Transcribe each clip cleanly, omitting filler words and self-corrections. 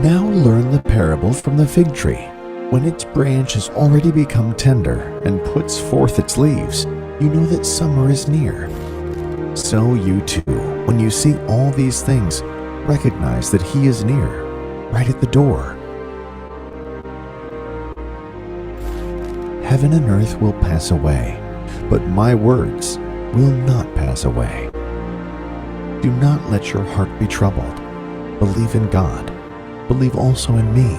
Now learn the parable from the fig tree. When its branch has already become tender and puts forth its leaves, you know that summer is near. So you too, when you see all these things, recognize that He is near, right at the door. Heaven and earth will pass away, but my words will not pass away. Do not let your heart be troubled. Believe in God. Believe also in me.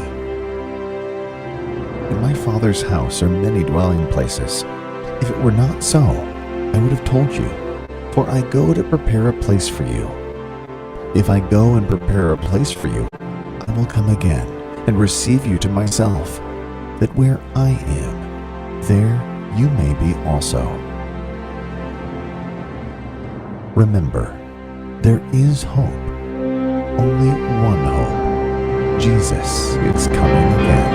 In my Father's house are many dwelling places. If it were not so, I would have told you, for I go to prepare a place for you. If I go and prepare a place for you, I will come again and receive you to myself, that where I am, there you may be also. Remember, there is hope, only one hope. Jesus is coming again.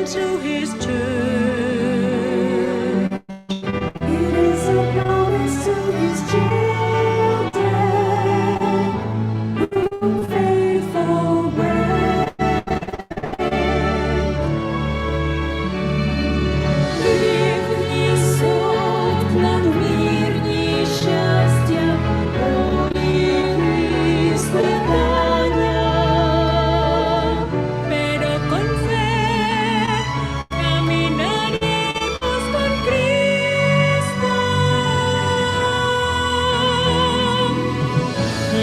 To His church. It is a promise to His children who faithful were. Їхній суд надмірні щастя, у їхні страдання. Pero con fe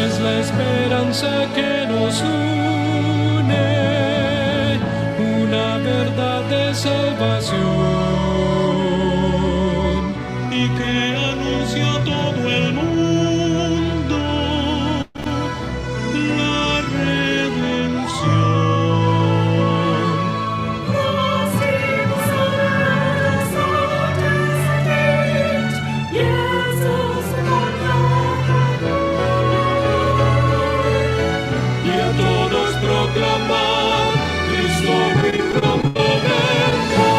es la esperanza que nos une, una verdad de salvación y que anuncia a todo el mundo la redención. Proclamar Cristo y pronto vendrá.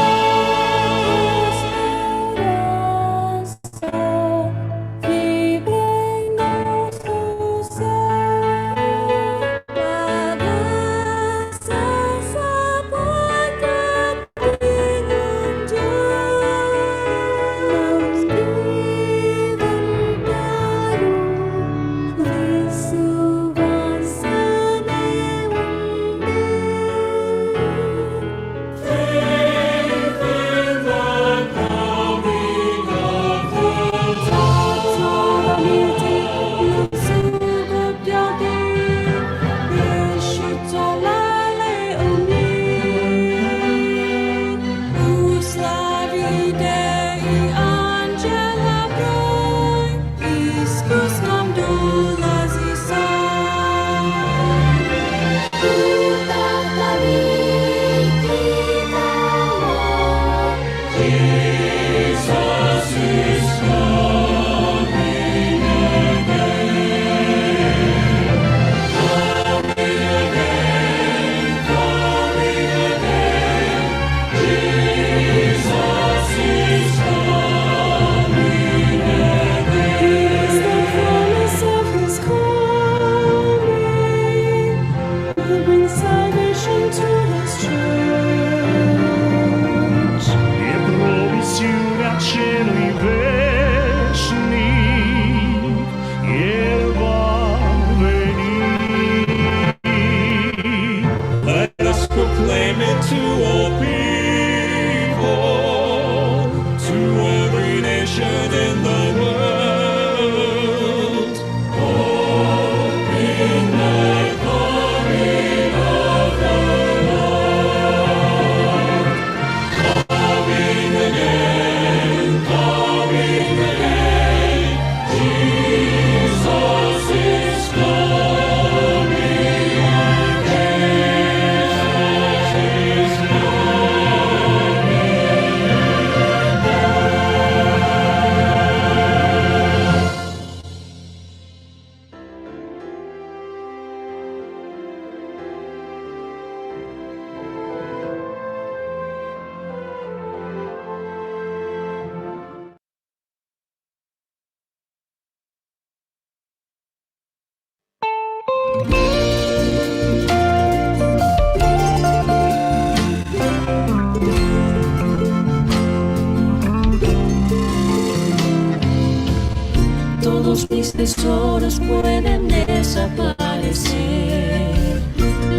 tesoros pueden desaparecer.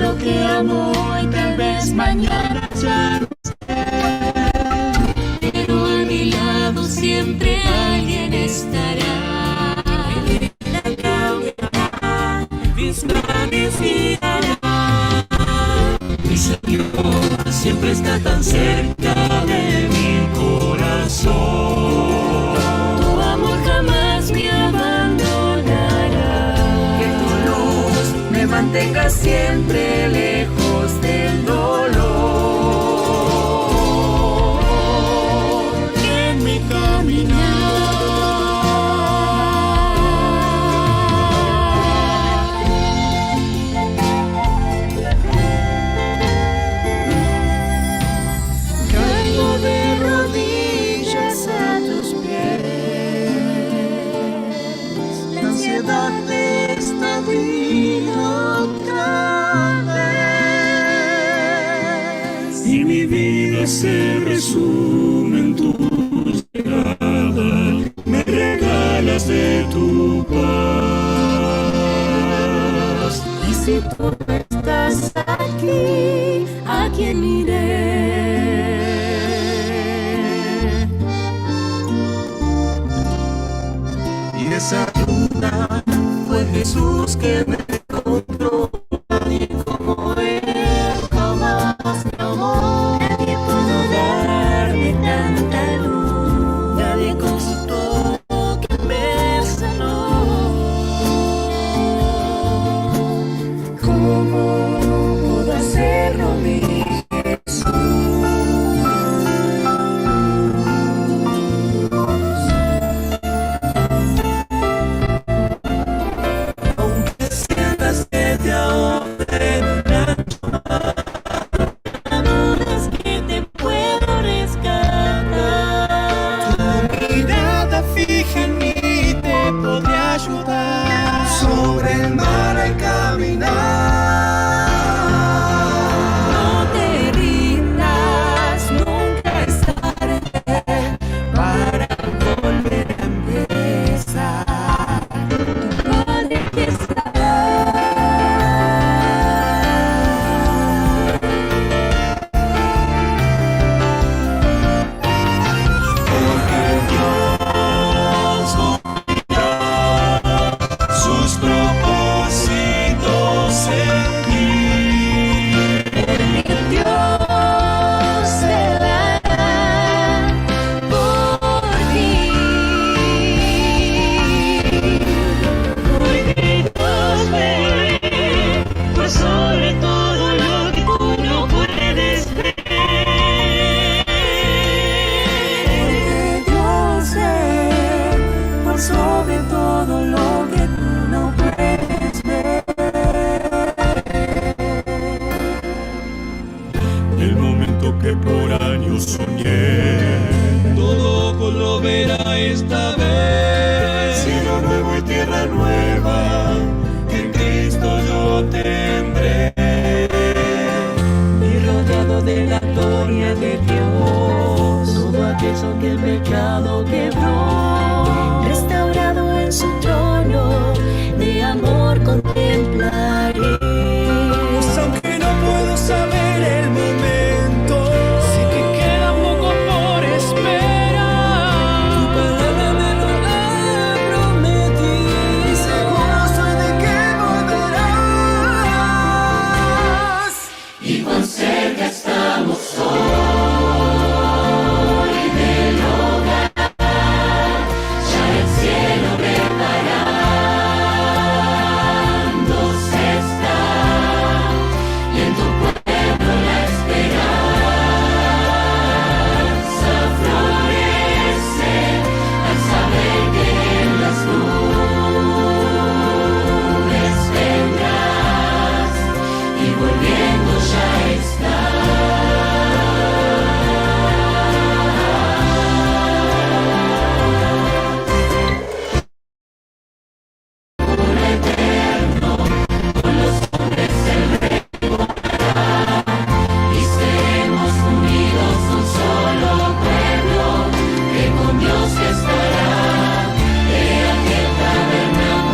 Lo que amo hoy tal vez mañana ya no esté, pero a mi lado siempre alguien estará. Mi vida cambiará, mis planes girarán. Mi Señor siempre está tan cerca de mi corazón. Tu amor jamás me abandonará. Que tu luz me mantenga siempre lejos del dolor. En mi caminar. Caigo de rodillas a tus pies. La ansiedad de esta vida otra vez. Y mi vida se resume en tus llegadas, me regalas de tu paz. Y si tú no estás aquí, ¿a quién iré? Y esa luna fue Jesús que me encontró. Nadie como Él jamás me amó. Nadie pudo darme tanta luz. Nadie con su toque me sanó. ¿Cómo pudo hacerlo mi Aunque sientas que te ahogues, amores que te puedo rescatar? tu mirada fija en mí te podré ayudar. Sobre el mar al caminar. No te rindas, nunca es tarde para volver a empezar. Tu padre que está. Porque Dios cumplirá sus propósitos en ti. Porque Dios se dará por ti. Porque Dios ve por sobre todo lo que tú no puedes ver. Porque Dios ve por sobre todo lo que tú no puedes ver. El momento que por años soñé, todo ojo lo verá esta vez. Cielo nuevo y tierra nueva, en Cristo yo tendré. Y rodeado de la gloria de Dios, todo aquello que el pecado quebró, restaurado en su trono, de amor contemplaré. Pues aunque no puedo saber el momento, sé que queda poco por esperar. Tu palabra me lo ha prometido, y seguro soy de que volverás. Y cuán cerca estamos hoy del hogar, ya el cielo preparándose está, y en tu pueblo la esperanza florece al saber que en las nubes vendrás y volviendo ya estará, he aquí el tabernáculo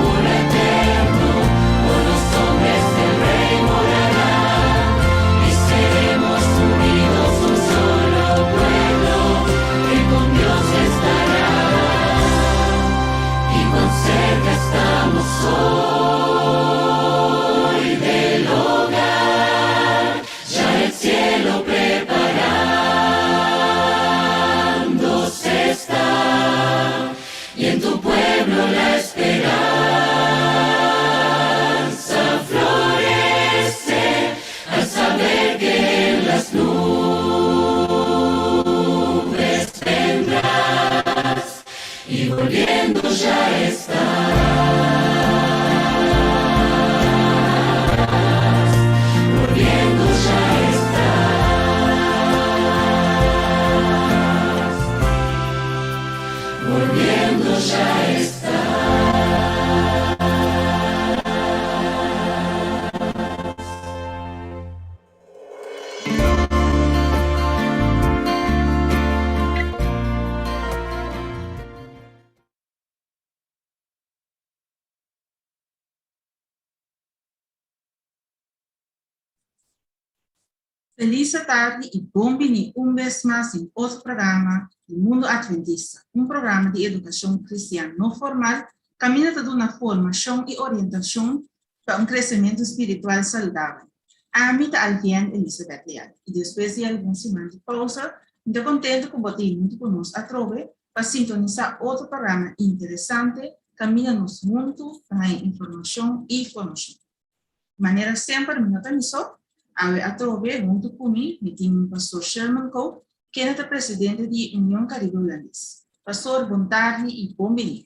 Feliz tarde e bom-vindo vez mais em outro programa do Mundo Adventista, programa de educação cristã não formal, caminhando de uma formação e orientação para crescimento espiritual saudável. A mim é Alviane Elizabeth Leal, e depois de algumas semanas de pausa, estou contente com você muito conosco a trove para sintonizar outro programa interessante, caminhando juntos para informação e formação. De maneira sempre, minha permissão, a trove junto comigo, o pastor Sherman Coe, que é o presidente da União Caribe Holandesa. Pastor, boa tarde e bom-vindo.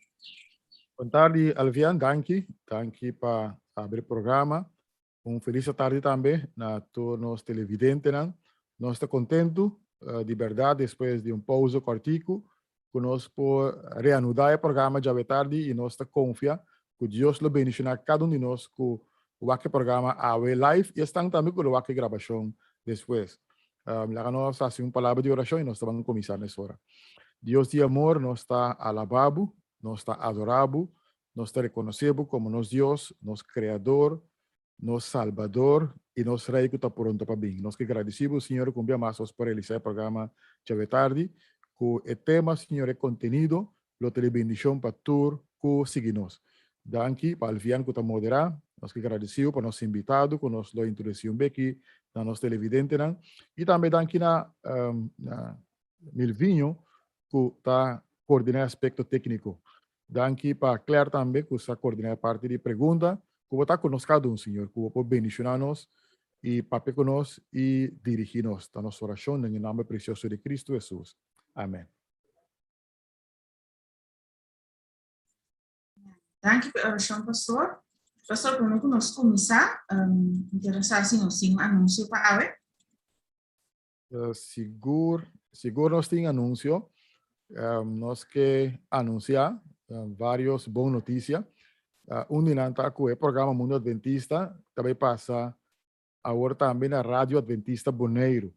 Boa tarde, Alvian, danke para abrir o programa. Feliz tarde também a todos os televidentes. Nós estamos contentos, de verdade, depois de pausa cortico, conosco por reanudar o programa de tarde e nós confiamos que Deus lo bendicionar cada de nós com o programa AWE Live e estão também com a gravação depois. Nós fazer uma palavra de oração e nós vamos começar nessa hora. Deus de amor, nós está alabado, nós está adorado, nós está reconhecido como nosso Deus, nosso Criador, nosso Salvador e nosso Rei que está pronto para vir. Nós que agradecemos, Senhor, com bem mais por realizar o programa de tarde, com o tema, Senhor, é contenido, lo te bendição para todos que seguimos. Danke para Alvian que está moderar, nós que agradecemos por nosso invitado, que nos lo introduziu aqui na nossa televidente, e também danke na Milvinho, que está coordenando aspecto técnico. Danke para Claire também, que está coordenando a parte de pergunta, que está conosco cada Senhor, que pode bendicionar-nos e papai conosco e dirigir-nos a nossa oração, em nome precioso de Cristo Jesus. Amém. Danke pela oração, pastor. Pastor, quando nós começar, interessar se nós temos anúncio para a AWE? Seguro nós temos anúncio. Nós que anunciar várias boas notícias. Dinanta que o programa Mundo Adventista também passa agora também na Rádio Adventista Bonaire.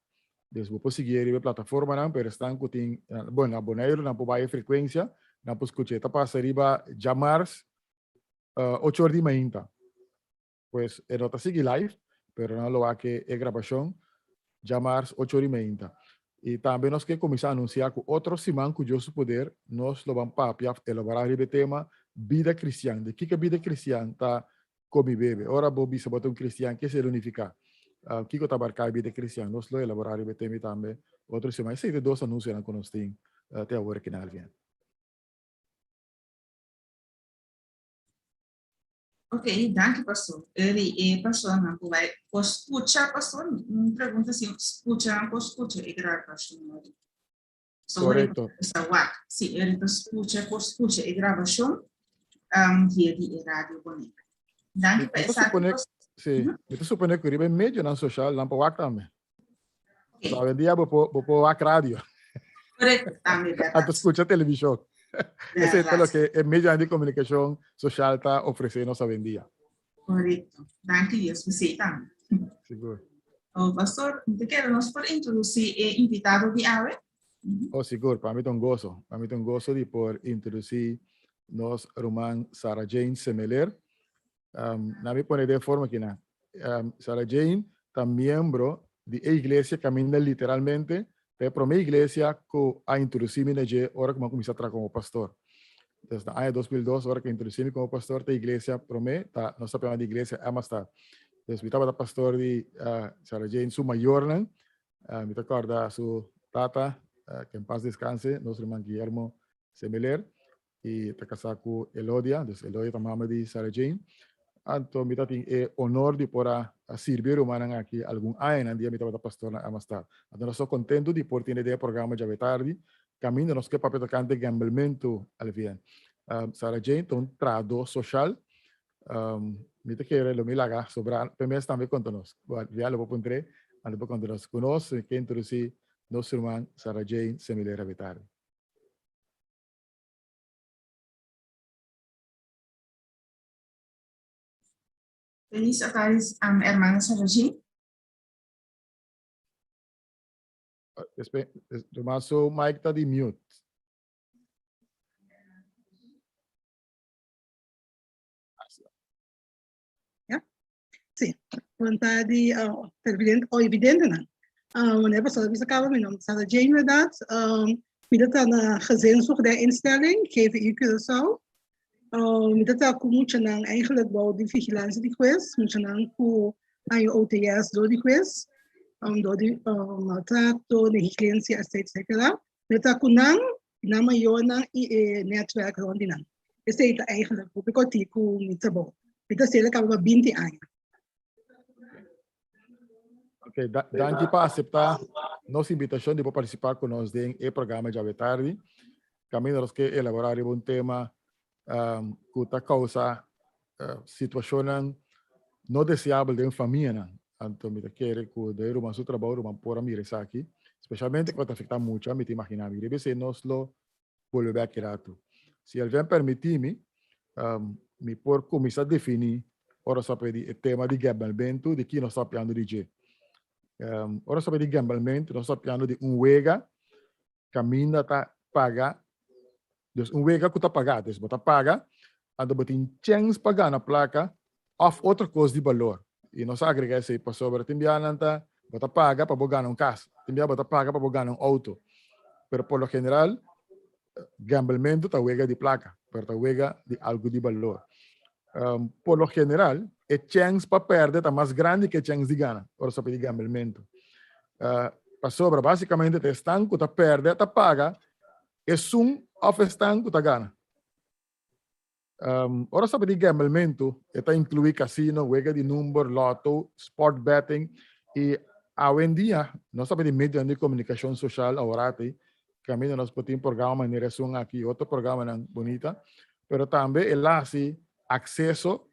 Desde você seguir a plataforma, não, mas estão com na Bonaire, não por baixo frequência, não por escutar, passa riba já março 8 horas de manhã. Pues não está seguir live, mas não lo há que é gravação já março 8 horas de manhã. E também nós que começar a anunciar que outro semana que Deus poder, nós lo vamos para elaborar o tema vida cristã. De que vida cristã está como bebê? Ora, Bobi, se botar cristão, que se unificar? Que está abarcar a vida cristã? Nós lo elaborar o tema também. Outro semana, sei de dois anúncios que nós temos até agora aqui na Alvian. Ok, danke, pastor. Pastor, não vai escutar, pastor? Pergunta se escuta, não escuta, é gravação. Correto. Sim, ele escuta, é gravação via de rádio bonita. Danke, pastor. Sim, eu suponho que o médio na social não pode também. Só um dia vou a rádio. Correto, também. A escutar televisão. Esse é o que é meio de comunicação social está oferecendo hoje em dia. Correto. Danke, Deus, você também. Seguro. Pastor, eu quero nos por introduzir o invitado de AWE. Seguro, para mim é gozo. Para mim é gozo de por introduzir nossa irmã Sarah Jane Semeler. Na minha ponte de forma que Sarah Jane está membro de igreja caminha literalmente. Para minha igreja que a introduzir-me na hora que eu comecei a trabalhar como pastor. Desde o ano 2002, hora que introduzir-me como pastor da igreja, para mim, nossa primeira igreja é Amistad. Desde eu estava pastor de Sarah Jane, sua maior, me recorda sua tata, que em paz descanse, nosso irmão Guillermo Semeler, e está casado com Elodia, desde Elodia é a mamãe de Sarah Jane. Então, eu tenho o honor de poder servir o humano aqui algum ano, dia eu pastor na Amistad. Então, nós estamos contentos de poder ter o programa de tarde, caminho nós que papel tocante gambelamento Alvian. Sarah Jane, um tradutor social, me te quero lo milaga sobre primeiro também conta-nos. Já lo vou pôr ali para conta-nos. Conosco, que introduzir nosso irmão Sarah Jane Semeler a tarde. Feliz tarde, hermana Sarah Jane. Mas o mic está de mute. Sì, vontade evidente, não. Wanneer was dat? Mijn naam is Sarah Jane inderdaad. Met aan een gezinszorginstelling, GVU Curaçao. Met dat moet je dan eigenlijk wel die vigilantie die quiz, moet je dan aan je OTS door die quiz, door die maltrato, negligentie, etc. Met dat kunang, nama yo nang netwerk rond die nang. Is het eigenlijk op ikoti ku mitabo. Met dat stel ik al wat binti aan. Ok, danke para aceitar nossa invitação de participar conosco em programa de Ave Tarde. Caminhamos que elaborar um tema que está causa situação não desejável de uma família. Então, me quer que o deiro mas o trabalho mas por mim aqui, especialmente quando afeta muito, me te imaginar, deve ser nós lo volver a criar. Se alguém permitir-me, me por começar a definir, ora saber o tema de gambamento de que nós estamos falando de ora saber de gambamento, nós estamos falando de wega caminha tá paga, dus wega que tá pagado, dus bota paga, anda botin chance pagar na placa of outra coisa de valor. E nós agregamos aí para sobre timbiananta, bota paga para bogar um carro, timbia bota paga para bogar um auto. Pero por lo general, gambamento tá wega de placa, pero tá wega de algo de valor. Por lo general, a chance para perder está mais grande que a chance de ganhar, por saber de gambamento. Para sobra, basicamente, o estanco está perde, está paga, e sum of estanco está ganha. Ora saber de gambamento, está inclui casino, wega de número, loto, sport betting, e hoje em dia, nós sabemos de meio de comunicação social, agora, caminho nós podemos programa maneira aqui, outro programa bonita, pero também ele assim acesso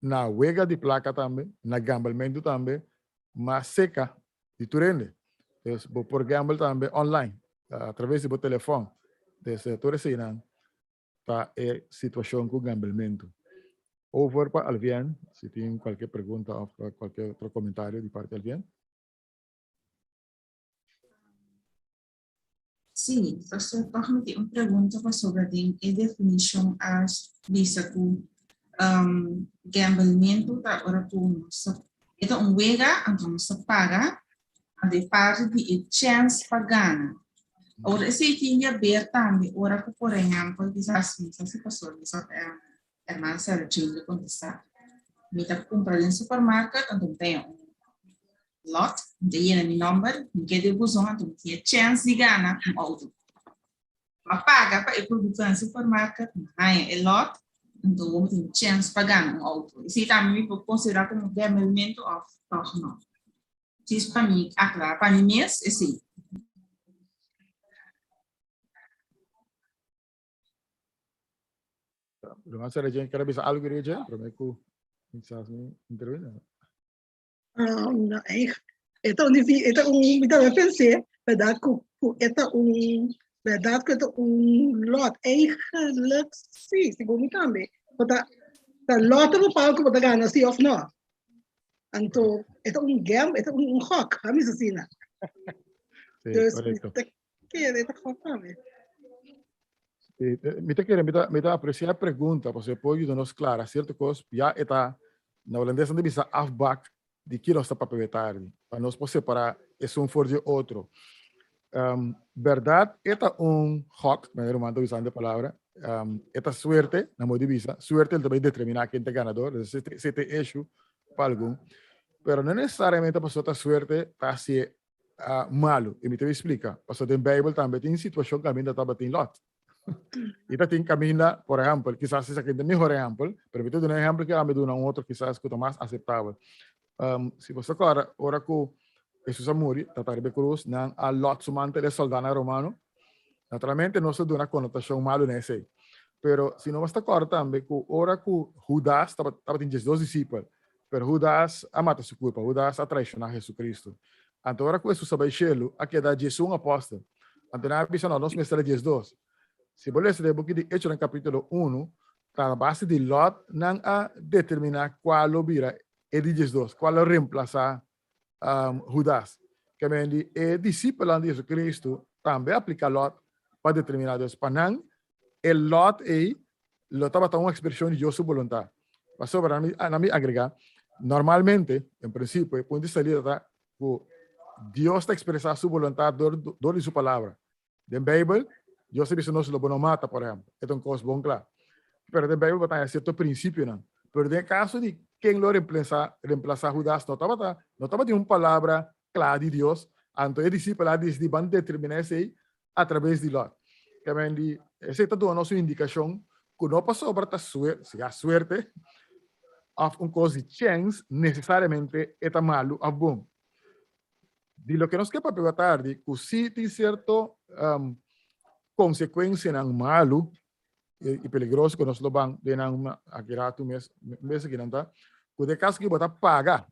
na wega de placa também, na gambamento também, mas seca de turende. Então, por gamble também online, através do telefone. Então, toda essa tá é situação com gambamento. Over para alguém, se tem qualquer pergunta ou qualquer outro comentário de parte de alguém. Sim, pastor, permite uma pergunta sobre a definição as visa com gambamento da hora com então wega então se paga a de parte de chance pagana. Ora se tinha ver também ora que por exemplo quizás se pastor isso é mais certinho de contestar. Me tá comprando em supermercado então tem lot, dia na number, que de busão então tinha chance de ganhar auto. Mas paga para o produto no supermercado, aí é lot, então vamos ter chance para ganhar auto. Isso também pode considerar como gambamento ou não. Isso para mim, aclarar para mim mesmo, é assim. Rumah saya gente quer bisa algo gereja, prometo quizás me intervenir. Então, eu pensei, verdade, verdade que lot, eigenlijk, sim, segundo também. Mas lot op palco para ganhar, sim ou não. Então, é game, é gok, vamos assim, né? Dus, que é gok também. Me está apreciar a pergunta, você pode dar-nos clara, certo coisa, já está na holandesa de bisa afbak de que nós está para pegar para nós poder separar esse for de outro. Verdade, é gok, me mando usando a palavra, é suerte, na modo de visa, suerte ele também determina quem é ganador, se tem eixo para algum, pero não necessariamente a pessoa está suerte, está se malo, e me te explica, porque tem Bible também tem situação que a minha está batendo lot. E tem caminho, por exemplo, quizás esse aqui é o melhor exemplo, pero me te dou um exemplo que a me dou outro quizás que é mais aceitável. Se você agora, ora que Jesus amori, está tarde cruz, não a lot sumante de soldado romano, naturalmente não se dá uma conotação malo nesse. Pero se não você agora também que ora que Judas estava tendo 12 discípulos, pero Judas amata sua culpa, Judas a traicionar Jesus Cristo. Então ora que Jesus sabe chelo, aqui da Jesus apóstolo. Então na visão nós mestre de 12. Se você ler o book de Hechos no capítulo 1, está a base de Lot não a determinar qual obira é de Jesus, qual reemplaçar Judas. Que vem é discípulo de Jesus Cristo, também aplica Lot para determinar Deus. Para não, o Lot estava uma expressão de sua vontade. Mas sobre a mim agregar, normalmente, em princípio, o ponto de saída está que Dios está expresando su voluntad door su palabra. En la Biblia, Dios se dice no se lo bueno mata, por ejemplo. Esto es un cosa bom claro. Pero en la Biblia está cierto principio, ¿no? Pero en el caso de quien lo reemplaza Judas, no estaba de una palabra clara de Dios, entonces el discípulo van a determinarse a través de Lot. Que esa está dando una indicación que no pasó para suerte, of un cosa de chance, necesariamente es malo o bom. De lo que nos queda para perguntar, que si tem certo consequência não malo e peligroso que nós lo vamos de não aqui tu mês que não tá, que de caso que bota paga,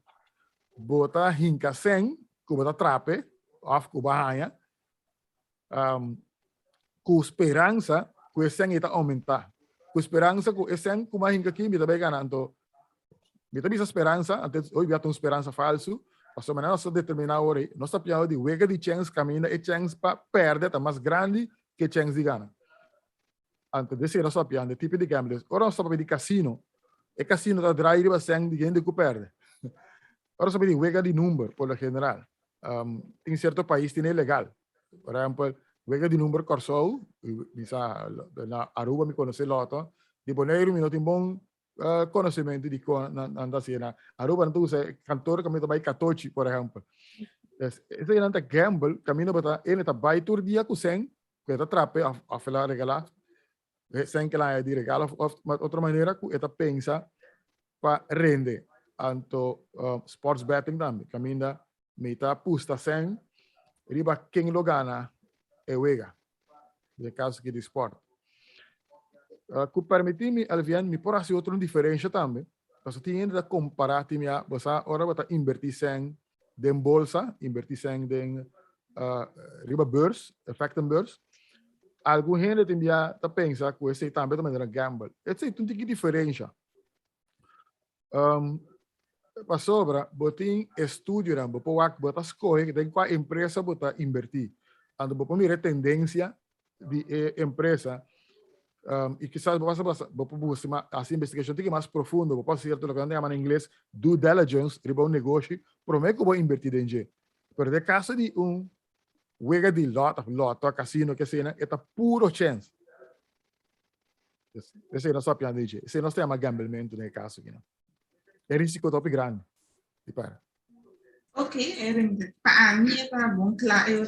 bota hinca sem, que bota trape, of que bahanha, com esperança que esse sem está aumentar, com esperança que esse sem como hinca aqui me também ganhando, me também essa esperança, antes hoje havia uma esperança falso. Passo maneira nós determinar hora, nós sabemos de wega de chance caminha e chance para perder tá mais grande que chance de ganhar. Antes de ser nós sabemos de tipo de gambles. Ora nós sabemos de casino, e casino tá drive para sem de gente que perde. Ora sabemos de wega de número por lo general. Em certo país tem legal. Por exemplo, wega de número corsou, bisa na Aruba me conhece loto, de boneiro me não tem bom conhecimento de anda assim na Aruba não usa cantor como também 14 por exemplo esse não é gamble caminho para ele tá vai tur dia com 100 que tá trape a falar regalar 100 que lá é de regalo outra maneira que ele pensa para render anto sports betting também caminho meta pusta 100 riba quem lo gana é wega de caso que de sport. Que permite-me, Alvian, me por assim outra diferença também. Porque tinha que comparar, você agora vai invertir em den bolsa, invertir em den riba beurs, effecten beurs. Algum gente tem que pensar que esse também é uma gamble. Esse é um tipo de diferença. Para sobra, botin estudo, botar escolher, tem qual empresa botar invertir. Ando botar mira tendência de empresa. E quizás vou buscar essa investigação tem que mais profundo, vou fazer o que chamam em inglês due diligence, riba negócio, prometo que vou invertir em G. Pero de caso de wega de loto, casino, que seja, é puro chance. Esse é o nosso plano de G. Esse é o nosso tema gamblemento no caso aqui, não? É risco top grande. E para. Ok, para mim é para bom claro, eu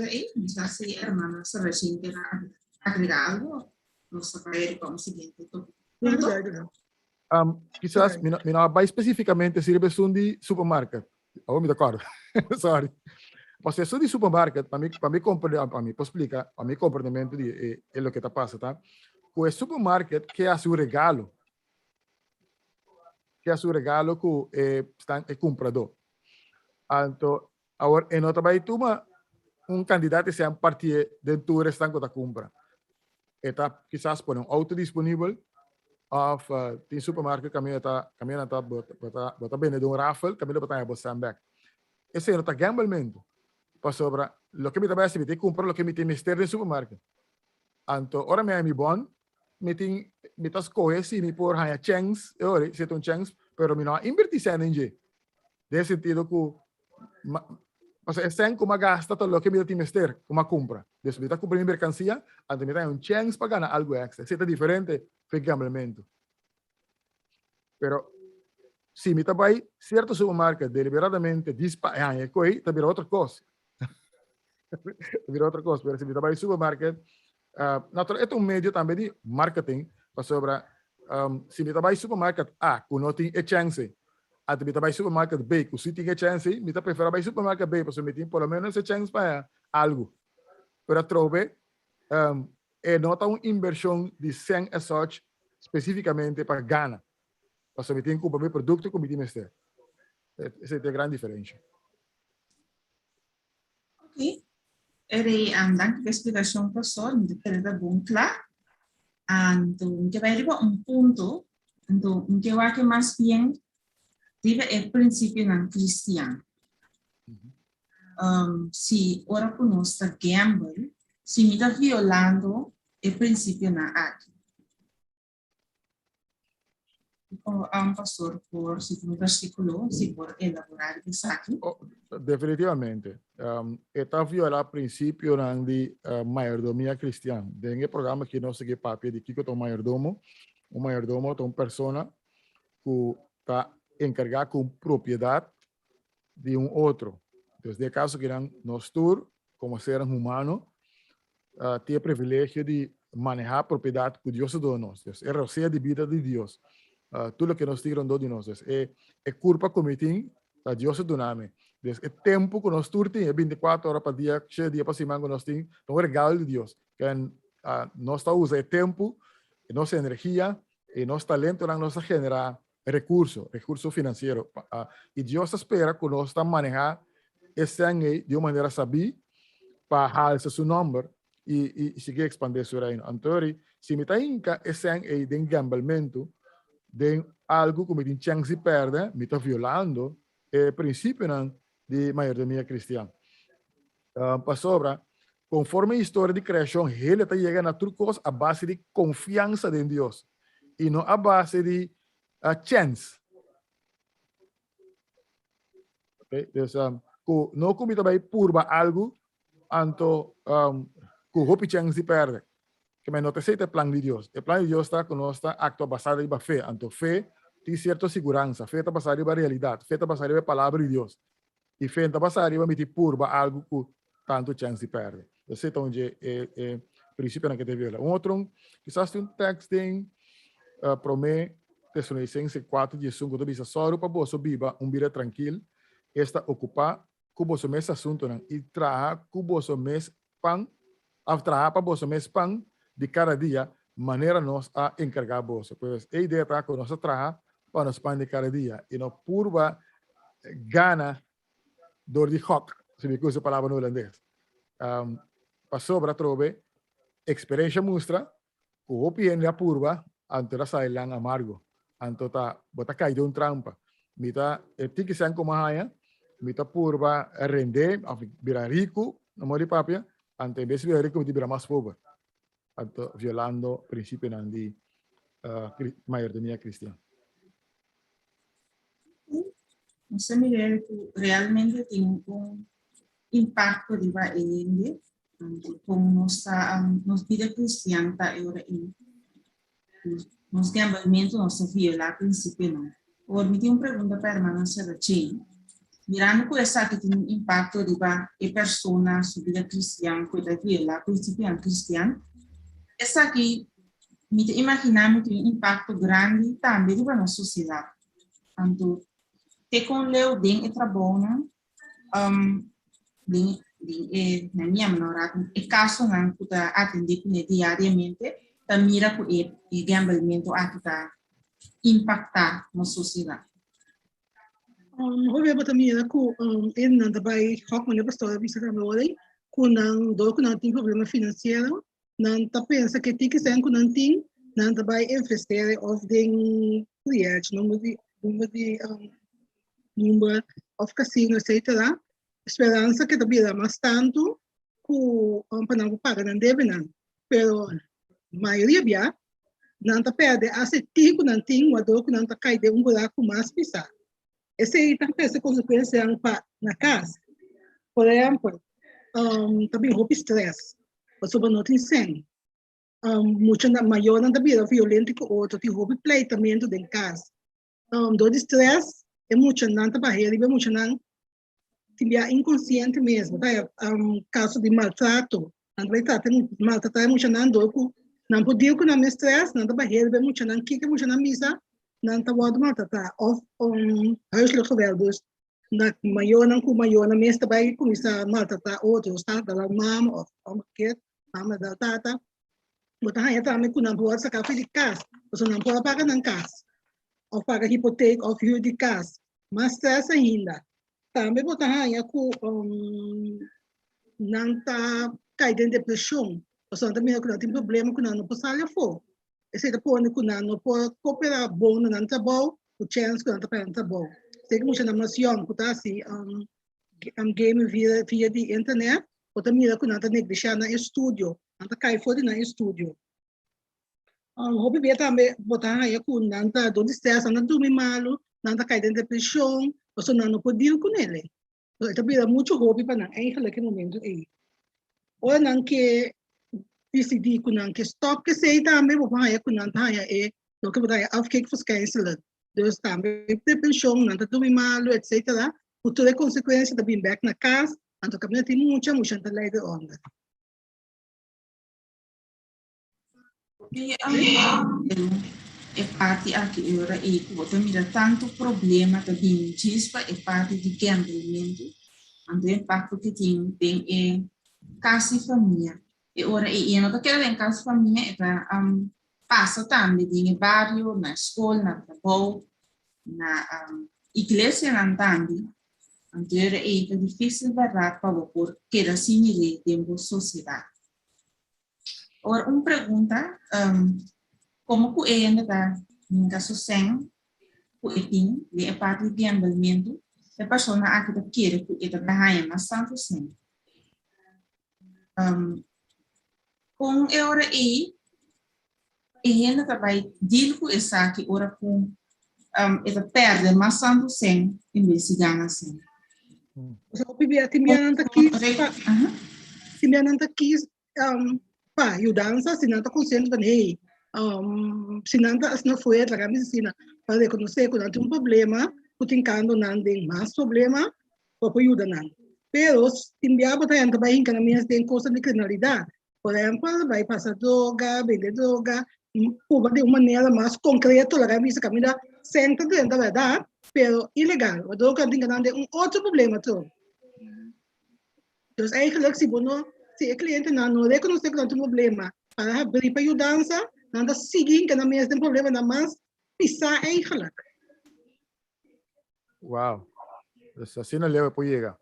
já sei, hermana, se a gente quer agregar algo. Nossa, para ele como seguinte. Quizás, vai especificamente se representa de supermercado. Oh, me acordo. Sorry. Mas se de supermercado, para mim compreender, para mim explicar, para mim comportamento de é o que está passando, tá? O supermercado que é seu regalo, que é comprador. Então, agora, em outra vai tomar candidato se partir dentro do restaurante da compra. Está quizás por auto disponível of tem supermercado caminho tá bota bem de raffle caminho botar a bolsa back esse é o gamblemento para sobra lo que me tá bem te comprar lo que me tem mister no supermercado anto ora me bom me tá escolher se me por hanya chance ora se tem chance pero me não invertir em G de sentido que mas é sem como gasta todo o que me tem mister como compra desde me tá comprando mercancia antes me dá chance para ganhar algo extra se é diferente foi gamblemento pero se me tá vai certo supermercado deliberadamente disparar e coi tá vira outra coisa vira outra coisa pero se me tá vai supermercado é um meio também de marketing para sobre se me tá vai supermercado A que não tem chance antes me tá vai supermercado B que se tem chance me tá prefere vai supermercado B para se me tem pelo menos essa chance para algo pero trove não tá uma inversão de 100 such especificamente para Ghana para se me tem comprar produto como tem mestre essa é a grande diferença. Ok. Dank pela explicação, professor. Me parece bom claro. Então, que vai levar ponto. Então, que vai que mais bem vive o princípio não cristiano. Se ora conosco gamble, se me está violando o princípio na arte. pastor, por segundo versículo, si por elaborar isso aqui. Oh, definitivamente. Está violar o princípio de mayordomia cristã. Tem programa que nós seguimos papel de que o mayordomo é uma pessoa que está encarregada com propriedade de outro. Então, de caso que nós todos, como seres humanos, tem o privilégio de manejar a propriedade que Deus deu a nós. É a roceia de vida de Deus. Tudo que nós tiramos de nós. É culpa que tem a Deus do nome. É tempo que nós temos, é 24 horas para dia, 6 dias para semana que nós temos, é um regalo de Deus. Que nós estamos usando tempo, nossa energia e nosso talento para nós generar recurso financeiro. E Deus espera que nós estamos manejando esse ano de uma maneira sabida para alçar seu número e seguir expandir seu reino. Então, se me está esse ano de gambamento, de algo que me tem chance de perder, me está violando o princípio de mayordomia cristã. Para sobra, conforme a história de criação, ele está chegando a tudo coisa a base de confiança em Deus e não a base de chance. Okay? Então, não como também purba algo, anto que hope chance de perder. Que me não aceita o plano de Deus. O plano de Deus está que nós está acto basado em fé. Anto fé tem certa segurança, fé está basada em realidade, fé está basada em palavra de Deus. E fé está basada em meter purba algo que tanto chance de perder. Esse é onde é princípio que deve haver. Outro, quizás tem texto em promete Tessalonicenses 4:15, que diz só para você viva vida tranquilo, está ocupar com você mesmo assunto e trabalhar com você mesmo pão, trabalhar para você mesmo pão de cada dia, maneira nós a encarregar você. Pois a ideia está com nós trabalhar para nós pão de cada dia e não purba gana dor de hot, se me usa a palavra no holandês. Para sobra trove, experiência mostra que o opinião a purba antes da sair lang amargo, antes da bota cair de trampa. Mita que se como haya, mita purba render, virar rico, no modo de papia, antes de virar rico, mita virar mais pobre. Anto violando o princípio de mayordomia cristã. Você me lembra que realmente tem impacto de ele, como nossa vida cristã está agora em nos gambamento, nossa violar princípio não. Por me tem uma pergunta para a irmã Saracen. Mirando com essa que tem impacto de a pessoa sua vida cristã, que está violar princípio cristão. Essa aqui, me imaginamos que tem impacto grande também na nossa sociedade. Então, te com leu den e trabalho, na minha namorada, e caso não que atender diariamente, ta mira ko gambamento a impactar na sociedade. Hoje também é que ele também há uma pessoa que está trabalhando com não tem problema financeiro, não tá pensa que tem que ser que não tem, não também investir ou tem cliente, número of casino, etc. Esperança que também dá mais tanto para não pagar não deve não, pero maioria bia não tá perde aceitar não tem o ador que não tá cair de buraco mais pisar. Esse aí tá essa consequência na casa. Por exemplo, também roupa estresse. Você não tem sem. Muito maior não também violento que outro tem roupa pleitamento em casa. Do estresse é muito não tá barreira, é muito não tinha inconsciente mesmo. Tá caso de maltrato, maltratar muito não do não podia que não estresse, não tá barreira, é muito não que muito não misa. Não está bom maltratar of huiselijk geweld dus na maior na meeste bij começar a maltratar outros está da mama of omgekeerd mama da tata mas aí também quando não pode sacar filho de casa você não pode pagar na casa ou pagar hipoteca ou fio de casa mas stress ainda também botar aí não está caindo em depressão você também não tem problema com não pode sair fora. Esse depois não pode cooperar bom não tá bom o chance que não tá bom sei que muita nação que tá assim game via de internet ou também que não tá negligenciando no estúdio não tá cai fora no estúdio Hobby bia também botar aí com nanta do estresse, nanta dormir malo, nanta cair em depressão, você não pode deal com ele. Então, também muito hobby para não eigenlijk momento aí. Ou não que decidir com não que stop que sei também vou aí com nanta aí do que botar afkijk verschijnselen. Dus também depressão, nanta dormir malo, etc. Outra consequência da back na casa, então também tem muita te leiden onder. E é parte aqui ora e que você mira tanto problema também chispa é parte de gambling, então impacto que tem é casa e família. E ora e não quero em casa e família é para passa também em bairro, na escola, na trabalho, na igreja não também. Então é difícil verdade para por que assim de tempo sociedade. Ora, uma pergunta, como que é ainda em caso sem, que tem de parte de gambling, a pessoa que está quer que está ganhando mas tanto sem. Com a hora ainda também deal com essa que ora com está perde mas tanto sem em vez de ganhar sem. So, timbiananta quis pa, ayudanza, sinanta consciente van hey, sinanta as não foi a kami sina para reconhecer que não tem problema, putingkando nanding mas problema, para ayuda nan. Pero timbiaba tayo também que na minha tem coisa de criminalidade. Por exemplo, vai passar droga, vender droga, de uma maneira mais concreta, lá kami sa camina senta dentro da verdade, pero ilegal. A droga tem que outro problema todo. Dus eigenlijk, se o cliente não reconhece que não tem problema, para abrir para ajudança, não está seguindo que não tem problema, não mais pisar eigenlijk. Wow. Dus assim não leva para chegar.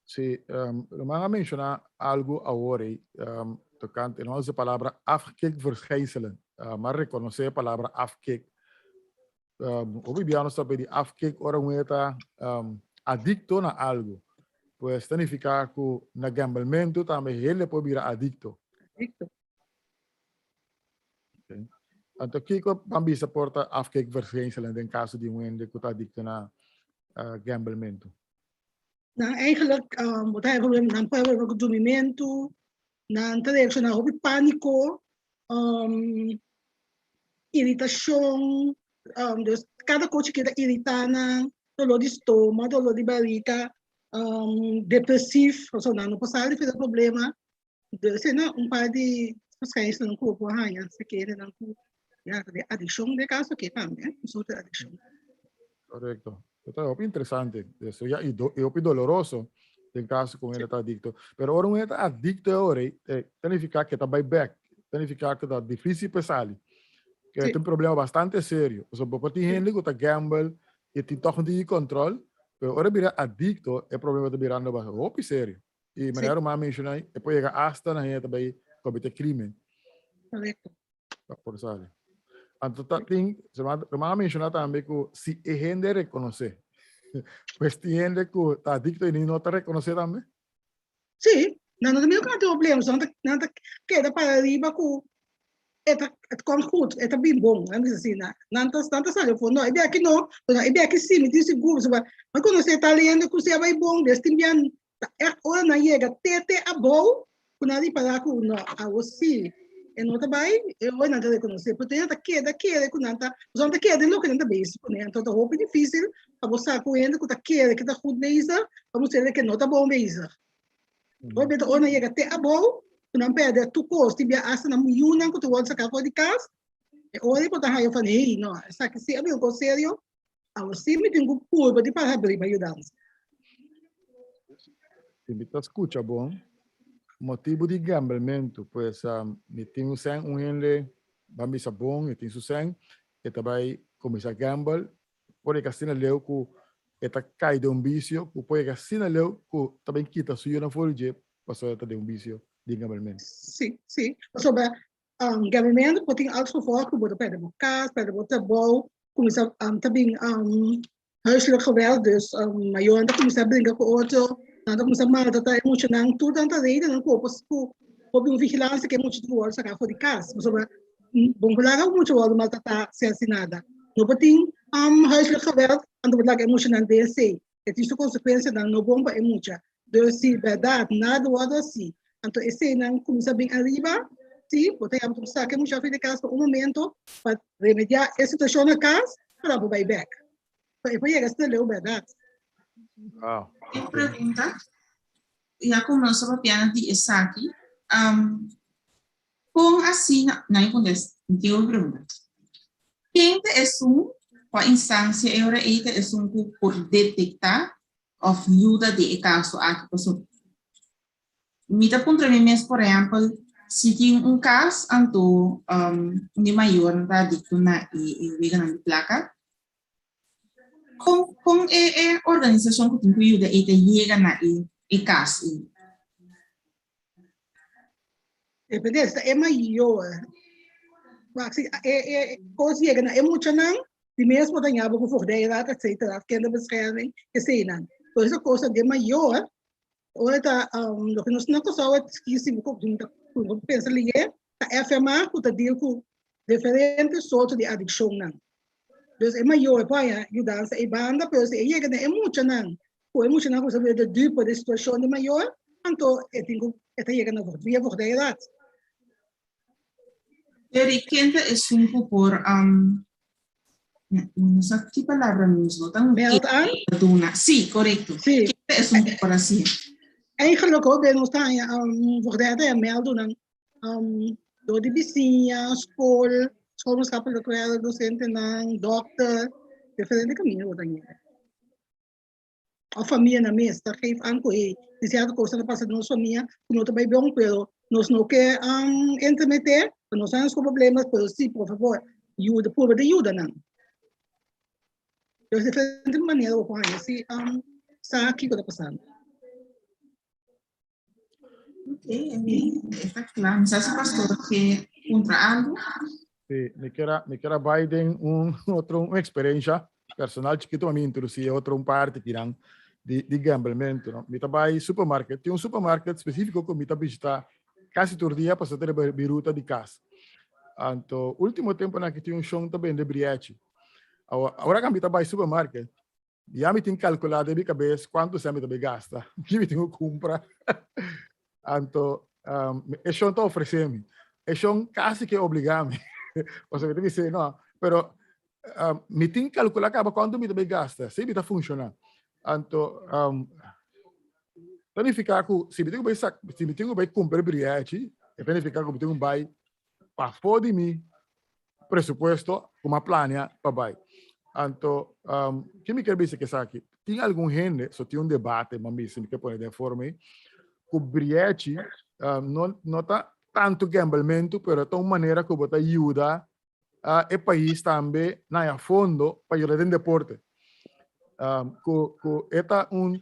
Sim, eu vou mencionar algo agora, tocante, não usa a palavra afkijk verschijnselen, mas reconhecer a palavra afkijk. Obibiano sabe de afkijk, ora um está adicto na algo. Pues significa que na gamblemento também ele pode virar adicto. Okay. Então, que também se porta afkijk verschijnselen in caso de que está adicto na gamblemento? Nou, eigenlijk wat hij probleem dan pijl dormimento, dan terecht na hobby pânico, irritação, dus cada coisa que está irritando, dolor de estômago, dolor de barriga, depressivo, ou seja, não passa de fazer problema, dus não par de verschijnselen no corpo, se quer não de adicção de caso que também, um sorte de adicção. Correcto. Esto es interesante, eso ya y doloroso en caso con él está adicto. Pero ahora uno está adicto ahora, significa que está back, significa que está difícil para salir. Que es un problema bastante serio. O sea, por ti gente que está gamble y tiene todo de control, pero ahora mira adicto, el problema está mirando bastante serio. Y manera más mencionar, puede llegar hasta la gente para cometer crimen. Correcto. Por salir. Entonces, se va a mencionar también que si hay gente reconoce, pues hay gente que está adicto y no te reconoce también. Sí, no tenemos que tener problemas, no te queda para arriba que het komt goed, het is bien bom, hè, assim, nantas sale for no, e aqui não, e aqui sim, me disse guru, mas quando você está lendo, você vai bom, deste bien, ora na chega tete a bom, quando ali para com no, a você e não tá bem, eu não te reconhecer, porque não tá queda, quando não tá, não tá queda, não que não tá bem, então tá roupa difícil, para você com ele, que tá queda, que tá goed bezig, para você que não tá bom bezig. Ora beter ora na chega te a bom, não perde tu custo, e essa na milhão que tu vai sacar fora de casa, e ora para tá eu falei, não, essa que se é meu sério, a você me tem um curva de para abrir para ajudar. Invita escucha bom. Motivo de gamblemento, pues me tenho sem gente, vamos a bom, e tenho sem, e também começar a gamble, pode que assim leu que está cai de vício, pode que assim leu que também quita sua na folha, passou de vício de gamblemento. Sim, sim. Sobre gamblemento, pode ter algo gevolg, pode perder o casa, perder o trabalho, começar também huiselijk geweld, dus maior, começar a brincar com outro. Nada começa mal, tá emocionante, tudo tanta rede, não corpo, houve vigilância que é muito de sacar fora de casa. Mas bom falar muito o mas tá se assinada. No botin huiselijk geweld aan de belang emotioneel DC. Het is de consequência da no bomba é muita. Dus se verdade nada o assim. Então esse não começa bem arriba. Sim, porque a pessoa que muito fez de casa por momento para remediar a situação na casa para o back. Para chegar a ler verdade. Wow. Eu pergunta, já como nós estamos piano de Isaki, com assim, não acontece, eu pergunto. Quem é com a instância era por detectar ou ajuda de caso aqui, pessoal. Me dá ponto mim mesmo, por exemplo, se tem caso anto de maior da dito na e na placa, com a organização que tem que ajuda e chega na e caso. Beleza, é maior. Coisa chega na emocional, de mesmo da nhaba por fora da etc. Que ainda bescherming, que sei não. Por isso coisa de maior, ou tá lo que nós não conseguimos esquecer como pensa ali é a afirmar que tá deal com diferentes sortes de adicção não. Dus é maior para ajudar a banda, mas é chega na emocional. O emocional que sabe de tipo de situação de maior, então é tenho é chega na via por da idade. Pero quem é por não sei que palavra mesmo, tão Meld aan? Sim, correto. Sim. Quem é por assim? Eigenlijk ook bij ons staan voor de melden door de vizinha, school, schoolmaatschappelijke werk, docenten, dokter, diferente caminho dan of família na mesa, geef aan que de certa coisa na passada nossa família, não também bom, pero nós não quer intermeter, nós temos problemas, pero sim, por favor, ajuda, por de ajuda não. De diferente maneira o pai, assim, sabe o que está passando. Ok, está claro. Mas esse pastor que contra algo? Sí, me queda Biden uma experiência personal chiquito a mim introduzir outra parte que irão de gamblemento, não? Me trabalho supermarket, tem supermarket específico que me visitar quase todo dia para ter a biruta de casa. Então, último tempo na que tinha show também de briete. Agora que me trabalho supermarket, já me tenho calculado de cabeça quanto você me também gasta, que me tenho que comprar. Então, é show está oferecendo, é show quase que obrigar-me. Ou seja, me dizer, não, pero me tenho que calcular quanto me também gasta, se me está funcionando. Então, planificar que se me tenho que comprar bilhete, é planificar que me tenho que para fora de mim presupuesto com uma plania para vai. Então, que me quer dizer que isso aqui tem algum gente, só tem debate, mas me quer pôr de forma que o bilhete não está tanto gamblemento, pero de uma maneira que você ajuda o país também a fundo para ajudar em deporte. É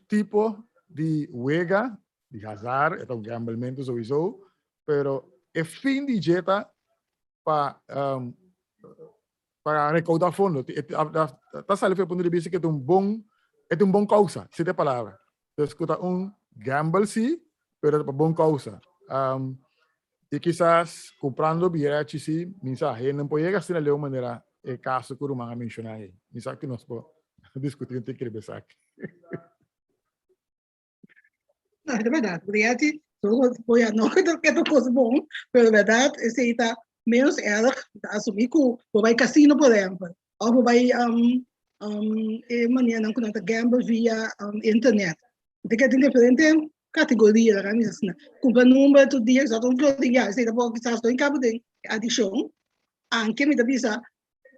tipo de juega, de azar, é gamblemento sowieso, pero é fim de jeta para recaudar fundo. Está saindo do ponto de vista que é um bom causa, se tem palavra. Então, gamble sim, pero para bom causa. E quizás comprando bilhetes sim, mensagem não pode gastar de uma maneira é caso que o Romano mencionou aí. Mensagem que nós podemos discutir entre que aqui. Não, é verdade. Bilhete, não é uma coisa boa, mas é verdade, esse aí está menos erro, assumir que vai cassino, por exemplo, ou vai maneira não gamble via internet. Então, tem diferente categoria, né? Compra número todo dia, só um dia, se depois que estás em cabo de adição, anche me avisa,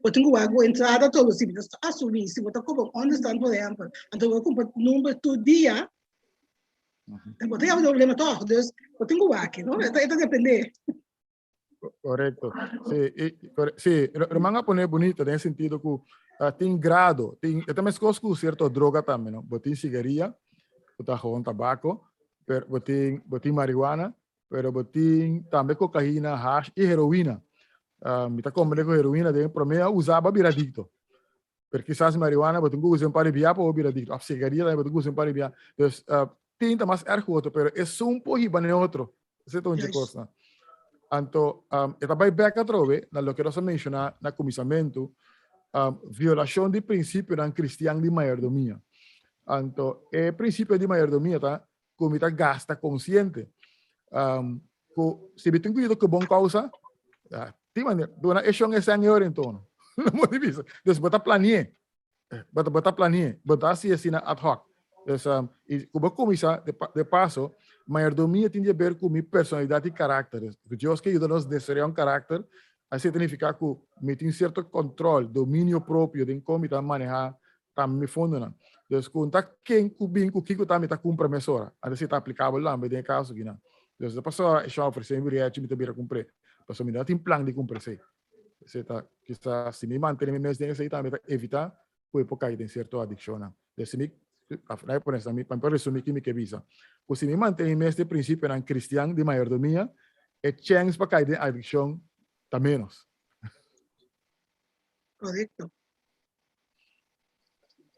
eu tenho água entrada todo, se você assumir, se você compra understand, por exemplo, então eu compro número todo dia, eu tenho um problema todo, eu tenho aqui, não? Então depende. Correto. Sim, Romano pone bonito nesse sentido que tem grado, tem também coisas com certa droga também, não? Botem cigarrilha, botem tabaco, botem marihuana, pero botem também cocaína, hash e heroína. Me tá comendo com heroína, de para mim usava biradicto. Porque quizás marihuana botem que usam para biar para biradicto. A cigarrilha botem que usam para biar. Então, tem mais erro outro, pero é um pouco para outro. Você tem onde Yes. costa. Então, esta vai back atrove, na lo que nós mencionar na comissamento, violação de princípio da cristiano de maiordomia. Então, o princípio de maiordomia tá, como está gasta consciente. Se você tem cuidado com bom causa, tem maneira, dona é chão esse ano em torno. Não pode ver. Então, bota planear, bota assim ad hoc. Então, como comissar de passo, maiordomia tem a ver com minha personalidade e caráter. Deus que ajuda-nos a desarrollar um caráter, assim significa que me tem certo controle, domínio próprio de como está manejar, está me fundando. Então, quando quem cubim com o que está me cumpre mesora, assim está aplicável lá, mas tem caso que não. Então, se a pessoa é chave, se me reage, me também cumprir. A pessoa me dá um plano de cumprir. Se está, quizás, se me mantém me mesmo assim, está me evitar, pode cair em certa adicção. Então, se me Aí por eso, para resumir que me que visa. Pues si me mantengo este principio en cristiano de mayordomía, el chance para caer de adicción está menos. Correcto.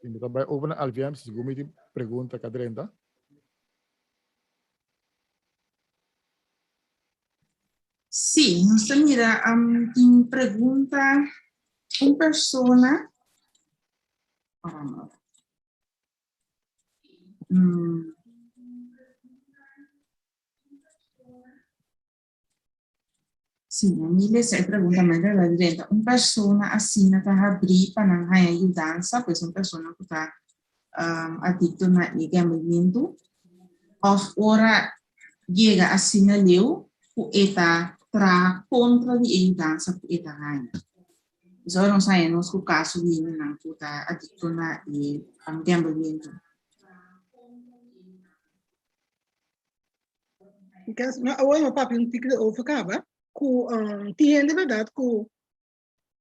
Y me también open al VM si me pregunta cadrenta. Sí, nos mira, tem pergunta uma persona. Sim, a minha pergunta mais da direita. Uma pessoa assim está abrir para não ajudar, pois uma pessoa que está adicto na gambling, of ora chega assim na leu, o eta tra contra de dança o eta ganha. Então nós sabemos que o caso de não está adicto na gambling. Because hoy meu papi um tique over cava, ku tiende verdade ku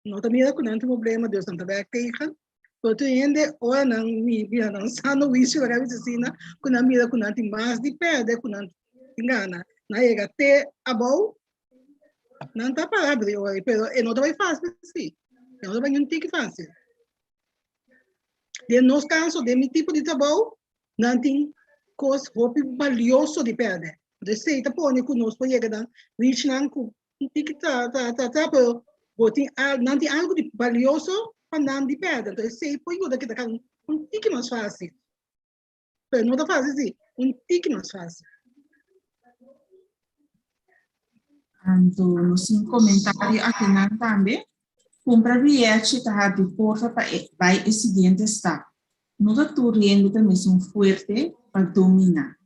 não também é com tanto problema Deus não também tegen. Pero tiende hoy não me não sano wish ora visina com na mira com tanto mais de perde com tanto engana. Na chega até abou não tá para abrir hoje, pero não vai fácil sim. Não vai um tique fácil. De nos caso de mi tipo de trabalho, não tem coisa valioso de perder. De seita pone conosco chega dan reach nan ku tique pero botin não tem algo de valioso para não de perder. Então sei põe o daqui da um tique mais fácil. Pero não tá fácil sim, um tique mais fácil. Então, nos comentário aqui não também, compra bilhete tá de porta para vai o seguinte está. Não tá turriendo também são forte para dominar.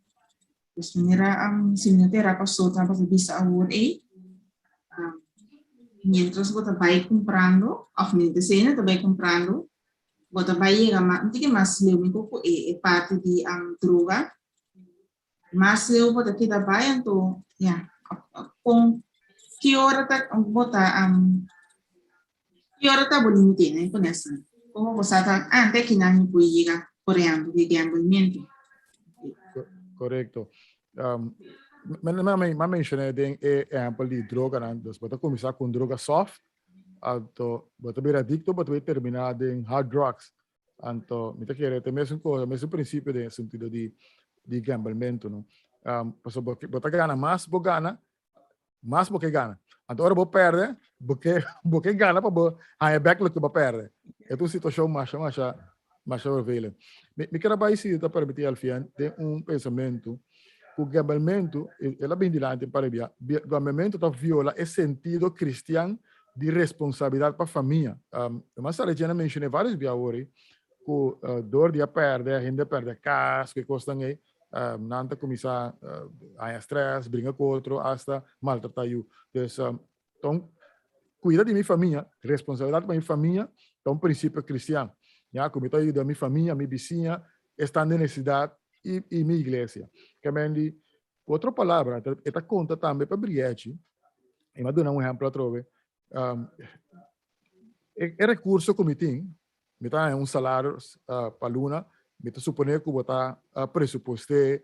Pues mira, señora pasó para bisa award mientras vos vais comprando, of mientras te vais comprando, vos vais llegar más, que más leo me coco parte de droga, más leo vos te queda vai então, ya, com que hora tá bota que hora tá bonito, né, com essa, como você tá antes que não pode chegar correndo de gambling. Correcto. Me mencionei de exemplo de droga, né? Então, você começar com droga soft, então, você vai adicto, você vai terminar em hard drugs. Então, me quer ter mesmo coisa, mesmo princípio de sentido de gamblemento, não? Você gana mais, você gana, mais você gana. Então, agora você perde, você gana para você, aí back que você perde. É uma situação mais vervelha. Me quero para isso, para permitir ao fian ter pensamento. O gamblemento, ela bem dilante para o gamblemento está viola o sentido cristiano de responsabilidade para a família. Mas a Regina mencionou vários biawori que dor de perder, a gente perde casa, que custam aí, não começar a estresse, brincar com outro, hasta maltratar eu. Então, cuidar de minha família, responsabilidade para minha família, é um princípio cristiano. Já, como eu ajudo a minha família, a minha vizinha, está na necessidade e minha igreja. Que é outra palavra, esta conta também para brilhante. E me dá um exemplo outra é recurso que me tem, me dá um salário para luna, me dá suponer que botar pressuposto, é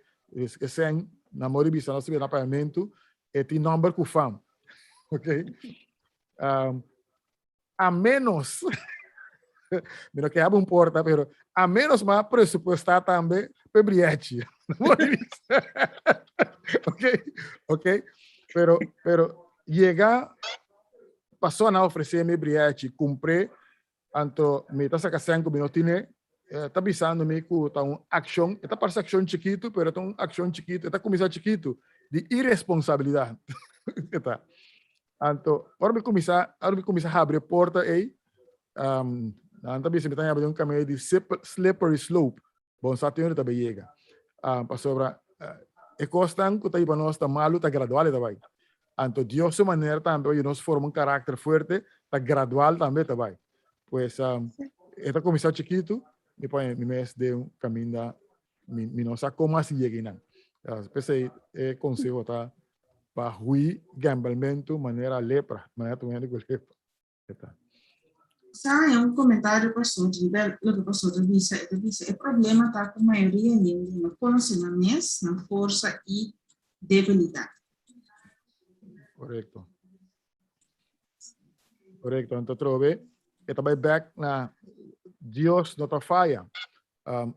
sem na maioria bisa nós temos pagamento e tem número que fam, ok? A menos me não quer importa, pero a menos mais pressupostar também para brilhante. ok? Pero llegar, passou a oferecer-me briete, comprei, então, me está sacando 5 minutos, está avisando-me que está uma ação, está parece ação chiquito, mas é uma ação chiquito, está começando chiquito, de irresponsabilidade. Tá. Então, agora me começar a abrir a porta aí, também se me está abrindo um caminho de slippery slope, bom, só tem onde também chega. Para sobre, é constante que está aí para nós, está malo, está gradual também. Então, de outra maneira também, nós formamos um caráter forte, está gradual também também. Pues, está começando chiquito, depois me mês de um caminho da, me não sabe como assim cheguei não. Pensei, conselho tá para ruir gamblamento, maneira lepra, maneira também de lepra. Sabe, um comentário, pastor, de o que o pastor disse, o problema está com a maioria no conhecimento, na força e debilidade. Correto. Então, trove, e também back na Deus não está falha.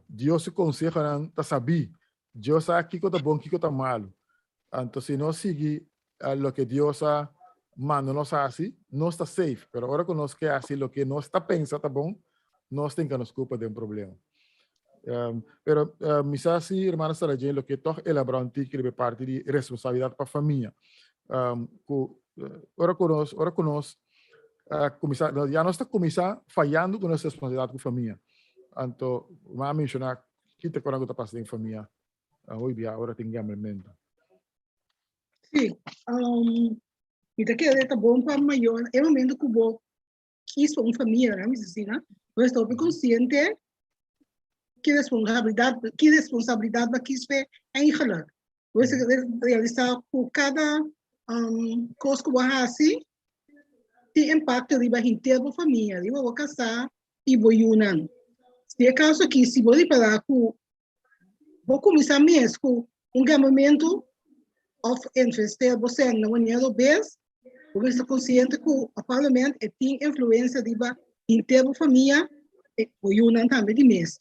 Deus se conseja não está saber. Deus sabe que está bom, que está malo. Então, se nós seguir o que Deus manda nós assim, nós está safe. Mas agora que nós quer assim, o que nós está pensando está bom, nós temos que nos culpa de um problema. Pero, misa assim, irmã Sarah Jane, o que toch elaborar que é parte de responsabilidade para a família. Ora conosco, já nós está começando falhando com nossa responsabilidade com a família. Então, vamos mencionar que te quando está passando em família, hoje agora tem gamblamento. Sim, então que é bom para maior, é o momento que vou quis uma família, né, assim, né? Eu estou consciente que responsabilidade vai quis ver eigenlijk. Você realizar por cada coisa que você assim, tem impacto de vai inteiro a família, de vou casar e vou unir. Se é caso que se vou para que vou começar mesmo com um gamamento of investir você na maneira vez, porque estou consciente que o parlamento tem influência de vai inteiro a família e vou unir também de mês.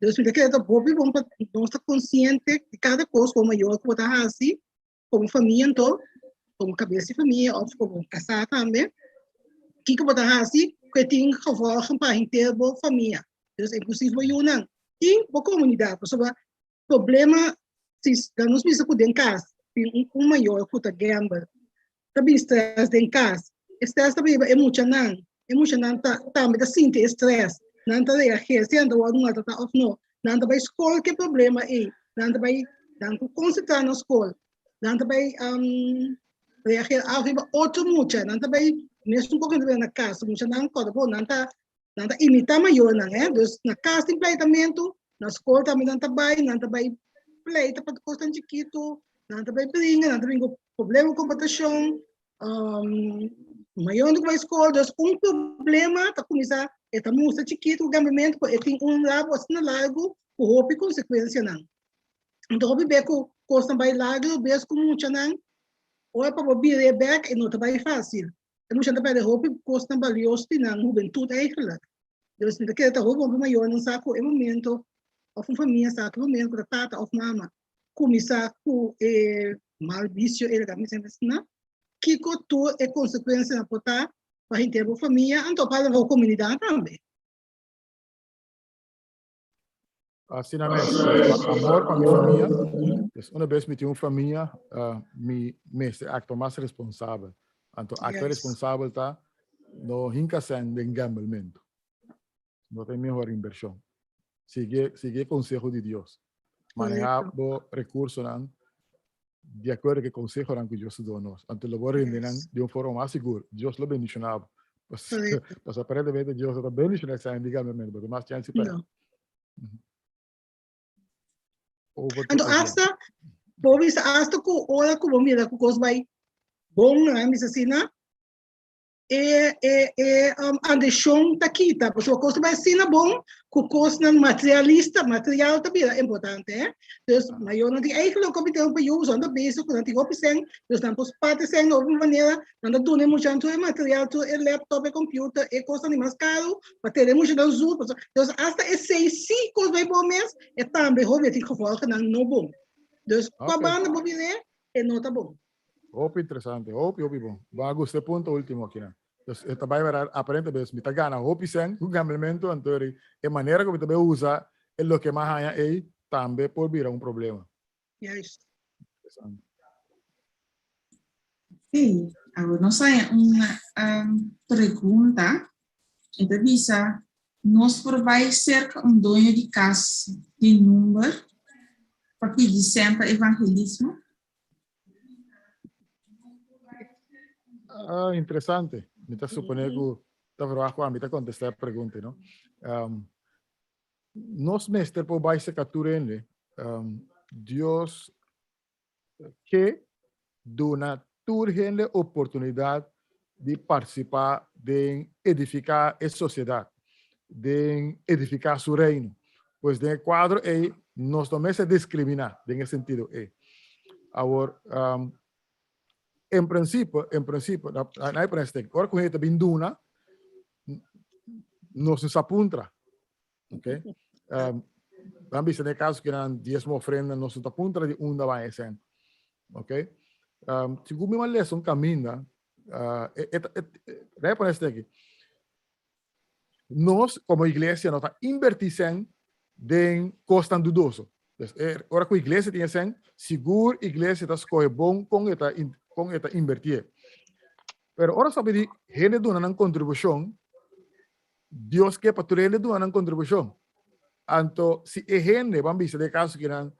Deus me quer dar bom para nós estar consciente de cada coisa como eu que vou estar assim, como família então, como cabeça de família ou como casar também. Que vou estar assim, que tem gevolgen para inteiro a família. Dus inclusive o unang e a comunidade, porque o problema se nós pensamos que em casa tem maior que o gamble, também estresse em casa, estresse também é emocionante também da sentir estresse, não tá reagir, se anda o não tá off não vai escola que problema é, não vai concentrar na escola, não vai reagir arriba outro muito, não vai mesmo quando na casa, muito não pode bom, não tá imitar maior, né? Dus na casa tem pleitamento, na escola também não vai pleita para coisa chiquito, não vai brinca, não vai problema com competição, maior do que a escola, dus problema tá começar é música chiquito, o gambamento, tem lado assim largo, o roupa consequência não. Então roupa bem com coisa vai largo, bem com muito não, ou é para vir back e não tá bem fácil. Eu não sei se roupa coisa valiosa na juventude eigenlijk. Dus de keer dat we maior não sabe o momento of uma família sabe o momento da tata of mama começar com mal vício ele também sempre não que tu é consequência na potar para ter uma família então para a comunidade também. Assim na mesa, amor para minha família, uma vez me tinha uma família, me acto mais responsável. Então, acto responsável tá no hinca sendo em gamblamento. Não tem melhor inversão. Sigue conselho de Deus. Manejar o recurso de acordo com o conselho que Deus deu a nós. Então, lo vou render de uma forma mais segura. Deus lo bendicionava. Mas aparentemente Deus está bendicionando sem gamblamento, porque mais chance para. Então, hasta que ora como mira que coisa vai bom, né, assim, né? A deixou taquita, porque a coisa vai ser bom, que coisa materialista, material também é importante, né? Então, mas eu não tenho eigenlijk ook meteen bij jou zonder bezig, dan tenho opção, dus dan pas parte zijn de uma maneira, dan doen we moet je materiaal, laptop, computer, coisa mais caro, maar teremos dan zo, dus hasta esse coisa vai bom mês, também houve tem gevolgen dan não bom. Dus qua banden bobine, e não tá bom. Hope interessante, hope bom. Bagus, este ponto último aqui, né? Dus esta vai ver aparentemente me tá ganha hope sen, o gamblemento anterior, e maneira como também usa é o que mais ganha aí também pode virar problema. Juist. Interessante. Ok, agora nós temos uma pergunta. Então, bisa, nós por vai cerca dono de casa de número para pedir sempre evangelismo. Ah, interessante. Me está supondo que está trabalhando a mim está contestar a pergunta, não? Nós mestre por vai se capturar, Deus que dona turgente oportunidade de participar de edificar a sociedade, de edificar seu reino. Pois de quadro é nós também se discriminar, nesse sentido é. Agora, em princípio, na princípio, agora que a gente tem duna, nós nos apunta, ok? Vamos ver no caso que não 10 ofrendas, nós nos apunta de onde vai ser, ok? Se o meu lição caminha, reparece aqui, nós como igreja nós invertimos em costas dudoso. Agora que a igreja tem assim, seguro a igreja está escolhendo bom com esta invertir. Pero agora sabe de gente dona uma contribuição, Deus quer para tu gente dona uma contribuição. Então, se a gente vamos ver de caso que não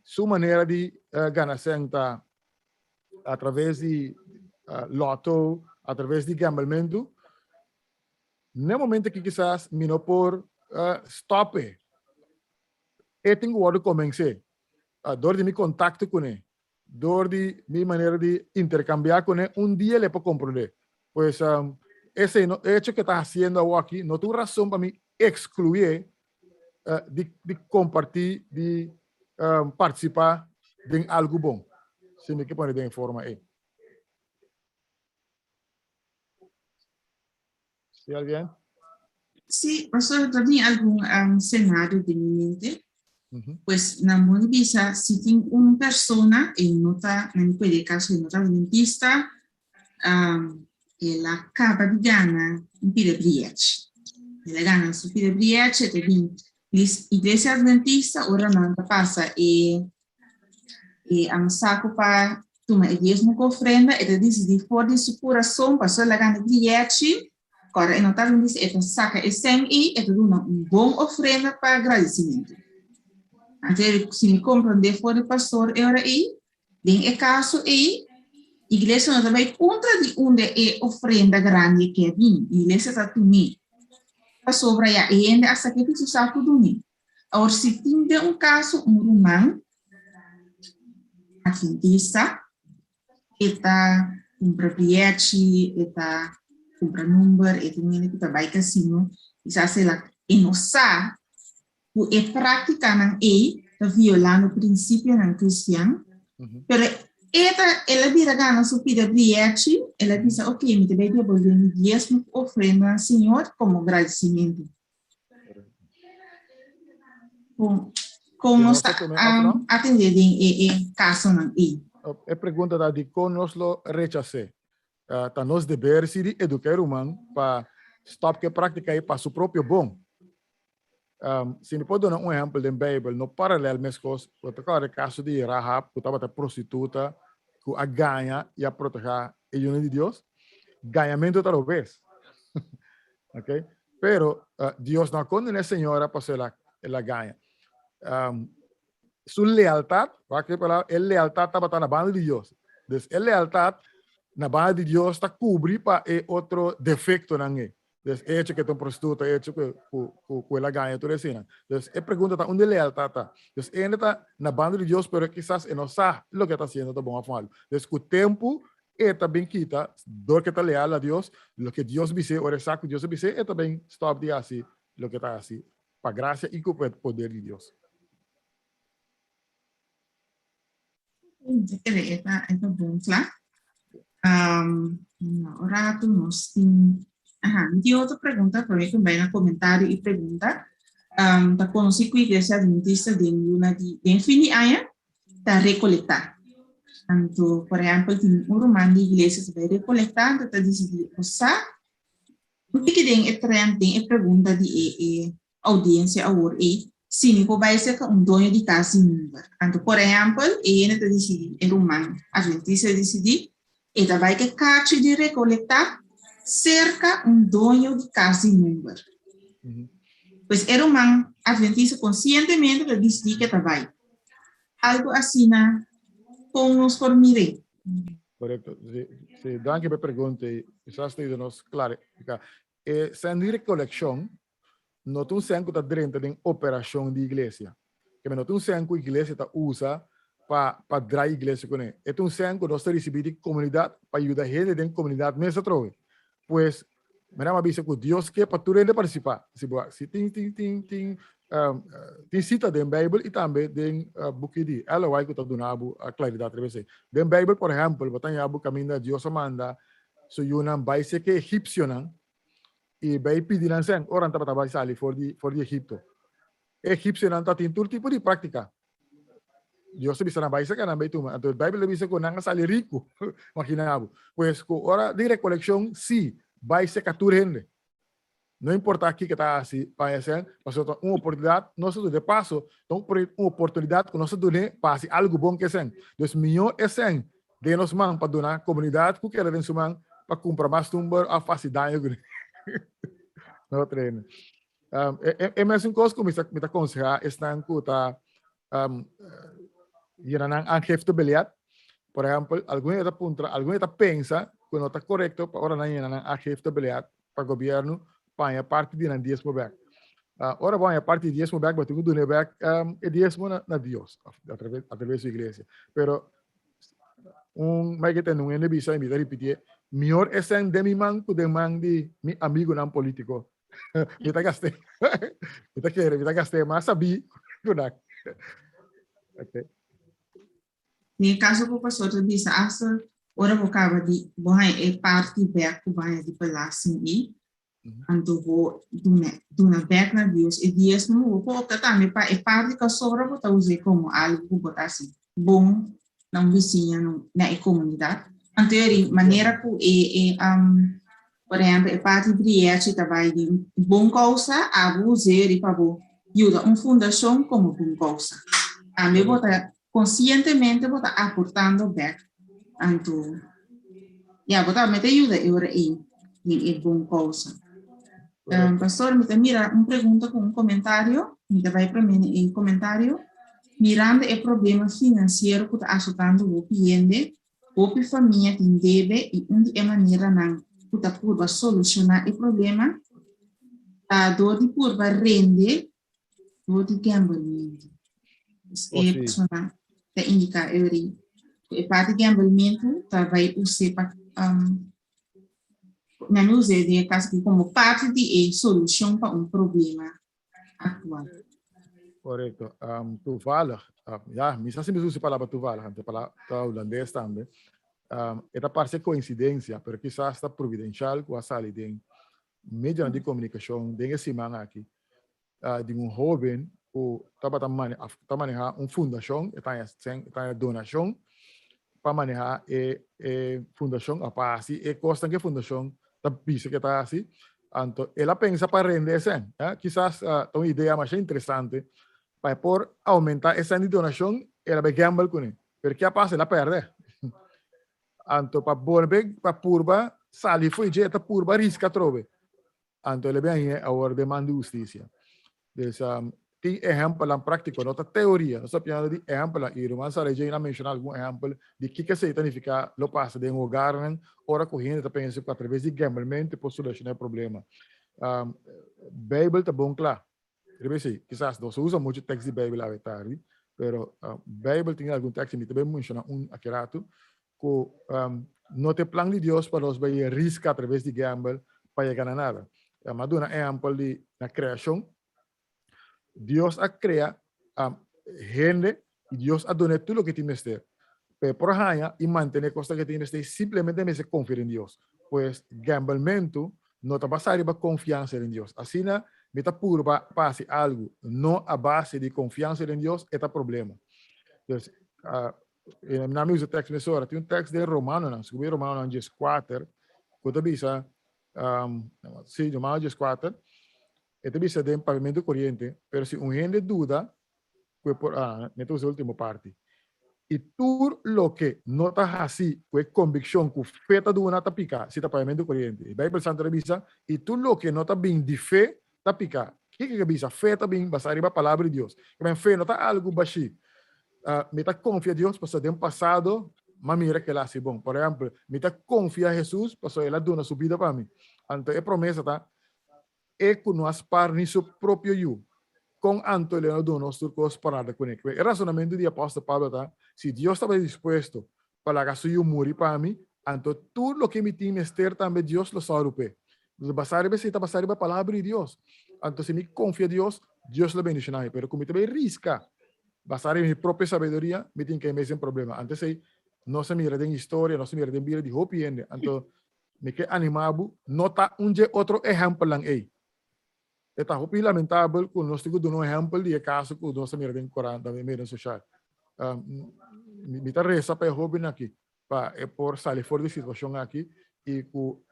sua maneira de ganhar está através de loto, através de gamblemento, no momento que quizás não por stop, eu tenho que começar, dor de me contacto com ele, dor de minha maneira de intercambiar com ele, dia ele pode compreender. Pois esse hecho que está fazendo aqui, não tem razão para me excluir de compartilhar, de participar de algo bom. Se me que pode de forma aí. ¿Sí alguien? Sí, pastor, ¿tenía algún cenário de mi mente? Pues, na minha visa, se tem uma persona e não está, não pode caso, não está dentista, ela acaba de ganhar pide bilhete. Ela ganha su pide bilhete, te vem igreja adventista, ora não passa e ang saco para tomar o dízimo com ofrenda, e diz de fora de seu coração, passou ela ganha bilhete, agora não está dentista, ela saca e sem e ela dá uma boa ofrenda para agradecimento. Então, se me compreender fora do pastor, é hora aí, tem o caso aí, a igreja não também contra de onde é ofrenda grande que vem, a igreja está tomando. Para sobra aí, e ainda a sacrifício saco do mim. Agora, se tem caso, irmão, adventista, está compra bilhete, está compra número, e também está vai casino, e já sei lá, e não sabe, o é prática não é violando o princípio não cristiano, pero ela vira gana su pide bilhete, ela diz, ok, me deve devolver mi dízimo ofrenda ao Senhor como agradecimento. Como nós atender em caso não é? A pergunta de como nós lo rechazar. Tá nós dever se educar o humano para stop que praticar para seu próprio bom. Se me pode dar exemplo da Bíblia, no paralelo mesmo, o caso de Rahab, que estava prostituta, que a ganha e a proteger a união de Deus, ganhamento talvez. Ok? Pero Deus não condena a senhora para ela ganha. Sua lealtade, a lealtade estava na banda de Deus. Então, a lealtade na banda de Deus está cobre para outro defeito não é. Então, hecho que é prostituta, hecho que ela ganha tudo assim. Então, a pergunta está onde a lealtade está. Então, ainda está na banda de Deus, mas quizás não sabe o que está fazendo, está bom a falar. Então, o tempo está bem quita, dor que está leal a Deus, o que Deus dice, o saco que Deus dice, está bem stop de assim, o que está assim, para graça e com o poder de Deus. Está bom, claro. Agora nós temos tem outra pergunta para mim também no comentário e pergunta. Da conheci que a igreja adventista de fim de ano está recoletar. Tanto, por ejemplo, tem um romano de igreja que vai recolectar, então decidir usar. O que tem é trem, tem é pergunta de audiência agora é sim, o vai ser dono de casa número. Então, por exemplo, ele está decidir, é romano, a gente decidir, ele vai que caixa de recolectar cerca dono de casa número. Pois é romano, a gente conscientemente vai decidir que vai. Algo assim, com nos formirem. Correcto. Sí, danke per pergunta. Quizás te nos claro. Sem recolección, não tem sempre que dentro de operação de igreja. Que não tem sempre que a igreja usa para dar a igreja com ele. É um sempre que nós recebemos de comunidade para ajudar a gente da comunidade mesmo trove. Pois, me dá uma vista que Deus quer para tu rende participar. Se tem cita da Bíblia e também da book de ela vai que está dando a claridade através da Bíblia, por exemplo, botar a caminho da Deus manda so yunam vai ser que egípcio não e vai pedir não sen ora tá para sair for de Egipto. Egípcio não tá tem todo tipo de prática. Deus bisa na vai ser que não vai tomar. Então a Bíblia diz que não sai rico, imaginava. Pois com hora de recolecção sim vai ser que tu rende. Não importa aqui que está assim, para ser, mas uma oportunidade, nós de passo, então uma oportunidade que nós damos para algo bom que é sen. Então melhor é sen de nós man para donar comunidade que quer den suman para comprar mais tumor a facilidade. Não treino. É mais coisa que me está aconselhar estão que tá irão angefte bilhete. Por exemplo, alguém está pensa que não está correto para ora não irão angefte bilhete para o governo para a parte de diezmo back. Ora vai a parte de diezmo back, mas tu do back é diezmo na Deus através da igreja. Pero mais que tem nebisa me repetir, melhor é ser de mi man que de man de mi amigo não político. Me tá gastei. Me tá gastei, mas sabi tudo. Okay. No caso do pastor disse, essa ora vocaba de é parte back que vai de palácio e então vou dona back na Deus e diezmo vou colocar também para é parte que sobra vou usar como algo que botar assim bom na vizinha na comunidade. Então maneira que por exemplo é parte de arte também de bom causa a usar e para ajuda fundação como bom causa. A mim botar conscientemente botar aportando back. Então botar me ajuda eu em bom causa. Pastor, me mira pergunta com comentário, me vai para mim em comentário, mirando o problema financeiro que está ajudando o cliente, a família tem deve e onde é maneira não que está por solucionar o problema, a dor de por rende, dor de gambling. É personal, está indicar a parte de gambling, tá vai usar para não usei de caso como parte de solução para problema atual. Correto. Tu fala, me sabe se usa a palavra tu fala, a palavra holandês também. Esta parte é coincidência, mas quizás está providencial com a sala de mídia de comunicação, de semana aqui, de jovem que está manejando uma fundação, está donação, para manejar a fundação, a parte, e custa que a fundação bisa que está assim, então ela pensa para render sen, quizás uma ideia mais interessante para por aumentar essa donação, ela vai gamble com ele, porque a passa ela perde, então para volver para purba sali foi já esta purba risca trove, então ele vem agora demanda justiça, então tem exemplo na prática, não teoria, não sabia de exemplo, e o Roman Sarah já mencionou algum exemplo de que significa lo passa de lugar, ora correndo, está pensando que através de gambling pode solucionar o problema. Bíblia está bom claro, quizás não se usa muito texto de Bíblia a tarde, pero Bíblia tem algum texto que também menciona aqui rato, que não tem plano de Deus para nós vai riscar através de gambling para chegar a nada. Mas dá um exemplo de na criação. Dios ha creado gente y Dios ha donado todo lo que tiene este. Pero por haya y mantener cosas que tiene este simplemente me se confía en Dios. Pues gamblemento no te pasa a confianza en Dios. Así na me está puro pase algo no a base de confianza en Dios, este problema. Entonces, na usa text mesora, tem text de Romano, não, se Romano não diz 4, quando bisa, sim, Romano diz 4, e bisa de pavimento corriente, pero se gente duda, meto esa última parte. Y tú lo que notas así, pues convicción, que feta de una tapica, si está pavimento corriente. Y Bible Santo revisa, y tú lo que notas bien de fe, tapica. ¿Qué que visa? Feta bien, vas arriba a palavra de Dios. Que ben fe, nota algo baixi. Me está confia a Dios, pasó de un pasado, mas mira que la hace bom. Por ejemplo, me está confia a Jesús, pasó él dando una subida para mí. Antes, es promesa, tá? É que nós par nisso próprio eu. Com Anto ele não nos turcos parada com ele. O razonamento do apóstolo Pablo tá? Se Deus estava disposto para que eu morrer para mim, então tudo o que me tinha ester também Deus lo sabe. Basar be está basar a palavra de Deus. Então se me confia em Deus, Deus lo bendicionará. Pero como também risca, basar em minha própria sabedoria, me tem que ir sem problema. Antes sei, não se mira em história, não se mira em vida de hope ainda. Então me que animado, nota outro exemplo lang aí. Está muito lamentável que nós temos um exemplo de caso que nós temos em Corão da mídia social. Me está reza para jovem aqui, para por sair fora da situação aqui e por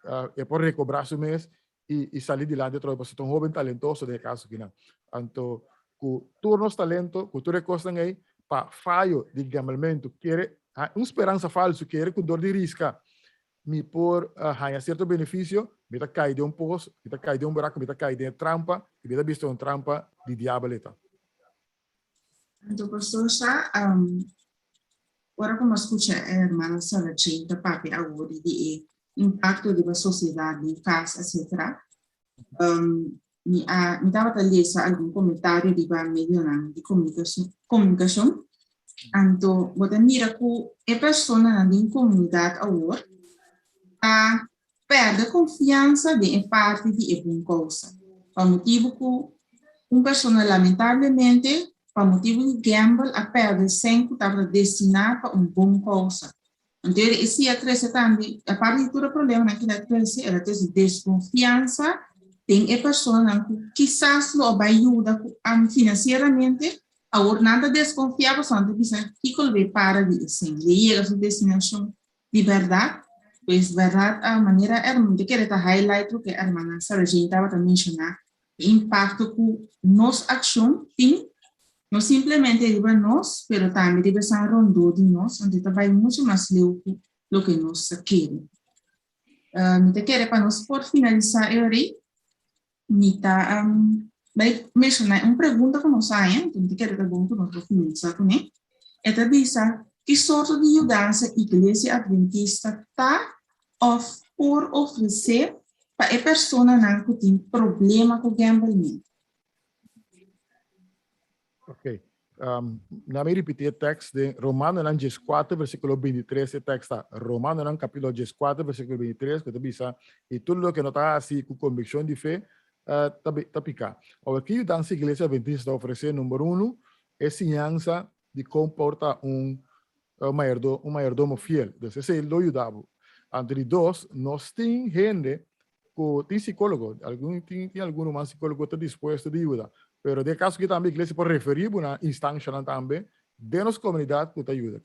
recobrar seu mês e sair de lá de outra pessoa, um jovem talentoso de caso aqui não. Então, com todos os talentos, com tudo que costam aí, para falho de gambelamento, quer esperança falso, quer com dor de risca. Me por ganhar certo benefício, me está cair de poço, me está cair de buraco, me está cair de trampa, e me está visto uma trampa de diaboleta. Então, pastor, agora como escuta a irmã Sarah Jane, da papi agora de impacto da sociedade, em casa, etc. Me dava a ler algum comentário de meio de comunicação. Então, você mira que a pessoa na comunidade agora perde a confiança de parte de uma coisa. Por motivo que uma pessoa, lamentavelmente, por motivo de gamble, a perde sempre estava destinada para uma boa coisa. Então, esse cresce também, a parte de todo o problema naquela cresce, ela tem desconfiança, tem a pessoa que quizás lo vai ajudar financeiramente, agora nada desconfiava, só que que ele para de assim, chega a sua destinação de verdade. Pues verdad, a maneira de querer highlight o que a irmã Sarah Jane estava a mencionar, o impacto que nossa ação tem, não simplesmente de nós, mas também de ser rondo de nós, onde vai muito mais leve do que nós queremos. Me quero para nós por finalizar aí, me vai mencionar uma pergunta que nós temos, então quero perguntar nós por finalizar com ele, é também que sorte de mudança a Igreja Adventista está por oferecer para a pessoa que tem problema com o gambling? Ok. Na me repetir o texto de Romano 4, versículo 23, o texto está Romano capítulo 4, versículo 23, que está e tudo o que não está assim com convicção de fé, está picar. O que a Igreja Adventista está oferecendo, número 1, é ensinança de comportar mayordomo fiel. Entonces, ese es lo ayudaba. Entre dos, nós tem gente que tem psicólogo, tem algum mais psicólogo que está disposto a ajudar. Pero de caso que também a igreja pode referir uma instância também, de nossa comunidade que te ajuda.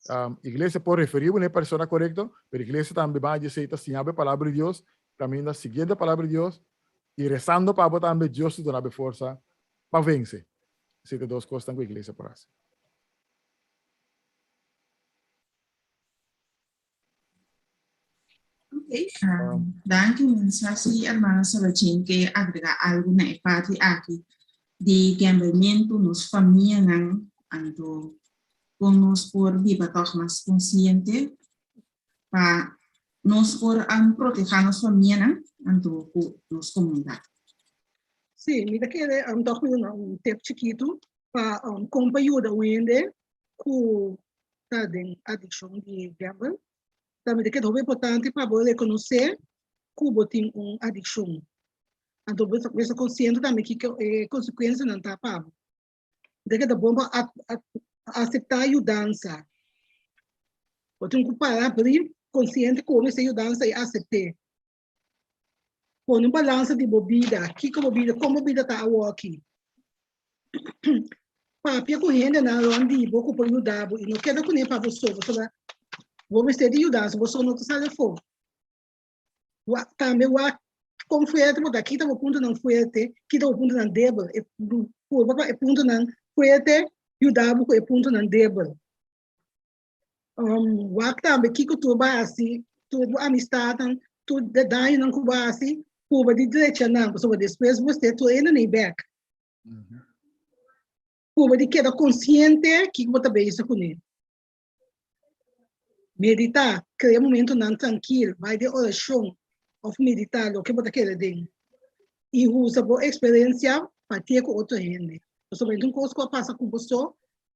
A igreja pode referir uma pessoa correta, mas a igreja também vai dizer que se abre a palavra de Deus, também seguindo a palavra de Deus, e rezando para também Deus te dar força para vencer. Essas duas coisas que a igreja pode fazer. Ok, danke mensaje hermana Sarachin que agrega algo na parte aqui de gamblamento nos família não ando nos por viva toch mais consciente para nos por proteger nos família não ando nos comunidade. Sim, me daquele toch um tempo chiquito para como ajuda o ende com tá de adicção de gambling. Também é muito importante para você reconhecer que você tem uma adicção. Então, você é consciente também que a consequência não está para você. É bom aceitar a ajudança. Você tem que parar para ser consciente de como essa ajudança é aceitar. Pôr uma balança de bebida, como a bebida está aqui. papia com renda na onde pouco por ajudar e não quero com nem para você vou me ter de ajudar se você não sabe for também como foi até botar aqui tá o ponto não foi até aqui tá o ponto não debel o ponto não foi até ajudar o ponto não debel também aqui que tu base tu amistade tu daí não com base por de direita não so depois você tu ainda nem back por de queda consciente que você bem isso com ele meditar criar momento não tranquilo vai de oração of meditar o que você quer dentro e usa boa experiência para ter com outro gente somente coisa que passa com você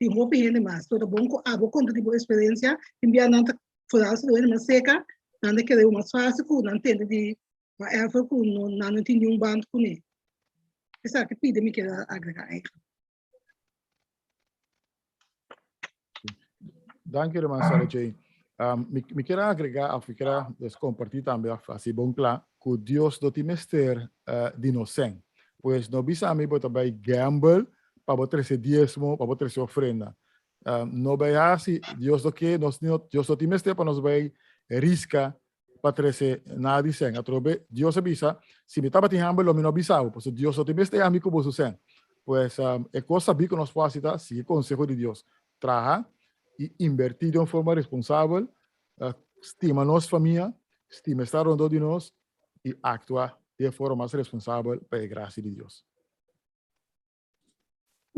e roupa gente mais todo bom com a boa conta de boa experiência enviar nada fora se doer mais seca nada que é mais fácil com não entende de é com não tem nenhum bando com ele essa que pede me quer agregar Dank je, irmã Sarah Jane. Me quero agregar, ou me quero compartilhar também, assim, bom claro, que Deus do time ester de inocente. Pois não bisa a mim botar by gamble para botar esse diezmo, para botar essa ofrenda. Não vai assim, Deus do que, Deus do time ester para nós vai risca para trazer nada de sen. Atrobe, Deus avisa, se me estava tirando lo menos avisado, pues Deus do time ester a mim como sen. Pues é coisa que nós podemos seguir consejo de Deus. Traja e invertir de uma forma responsável, estima nossa família, estima estar rondando de nós e actuar de forma mais responsável para a graça de Deus.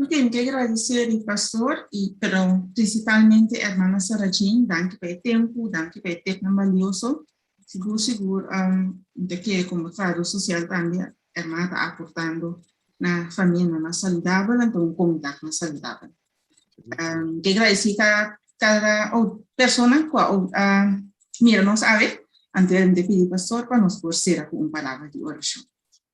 Tenho que agradecer ao pastor e, pero principalmente a irmã Sarah Jane, danke pelo tempo, danke pelo tempo valioso. Seguro, de que como trabalho social também, a irmã está aportando na família mais saudável, então um comunidade mais saudável. Que agradecer a cada pessoa que mira nos a ver, antes de pedir pastor para nos por ser com uma palavra de oração.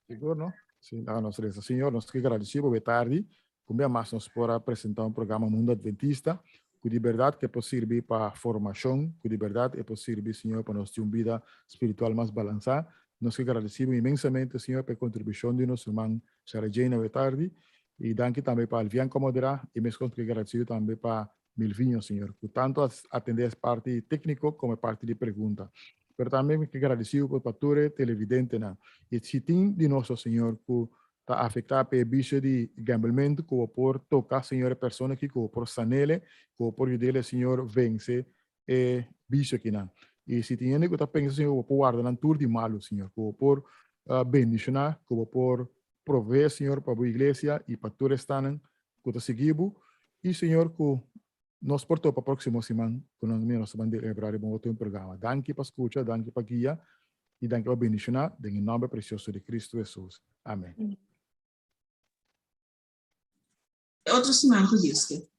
Seguro, não? Sim, nós reza, Senhor, nós que agradecemos por tarde, como mais nos por apresentar um programa Mundo Adventista, que de verdade que é possível para formação, que de verdade é possível, Senhor, para nós ter uma vida espiritual mais balançada. Nós que agradecemos imensamente, Senhor, pela contribuição de nosso irmão Sarah Jane na tarde. E danke também para Alvian Comodera e mesmo que agradecido também para Milvinho, Senhor, que tanto atender a parte técnica como a parte de pergunta. Mas também que agradecido por pastor televidente, né? E se tem de nosso Senhor que está afetado pelo bicho de gamblemento, que por tocar, Senhor, a pessoa que por sanele, que por ajudar, Senhor, vence bicho aqui, né? E se tem alguém que está pensando, Senhor, por guardar um tour de malo, Senhor, que por bendicionar, que por prover, Senhor, para a igreja e para todos estão que te seguimos. E, Senhor, que nos portou para a próxima semana, que nós vamos celebrar um outro programa. Danke para escutar, danke para guia e danke para bendicionar, em nome precioso de Cristo Jesus. Amém. Outro semana, Deus.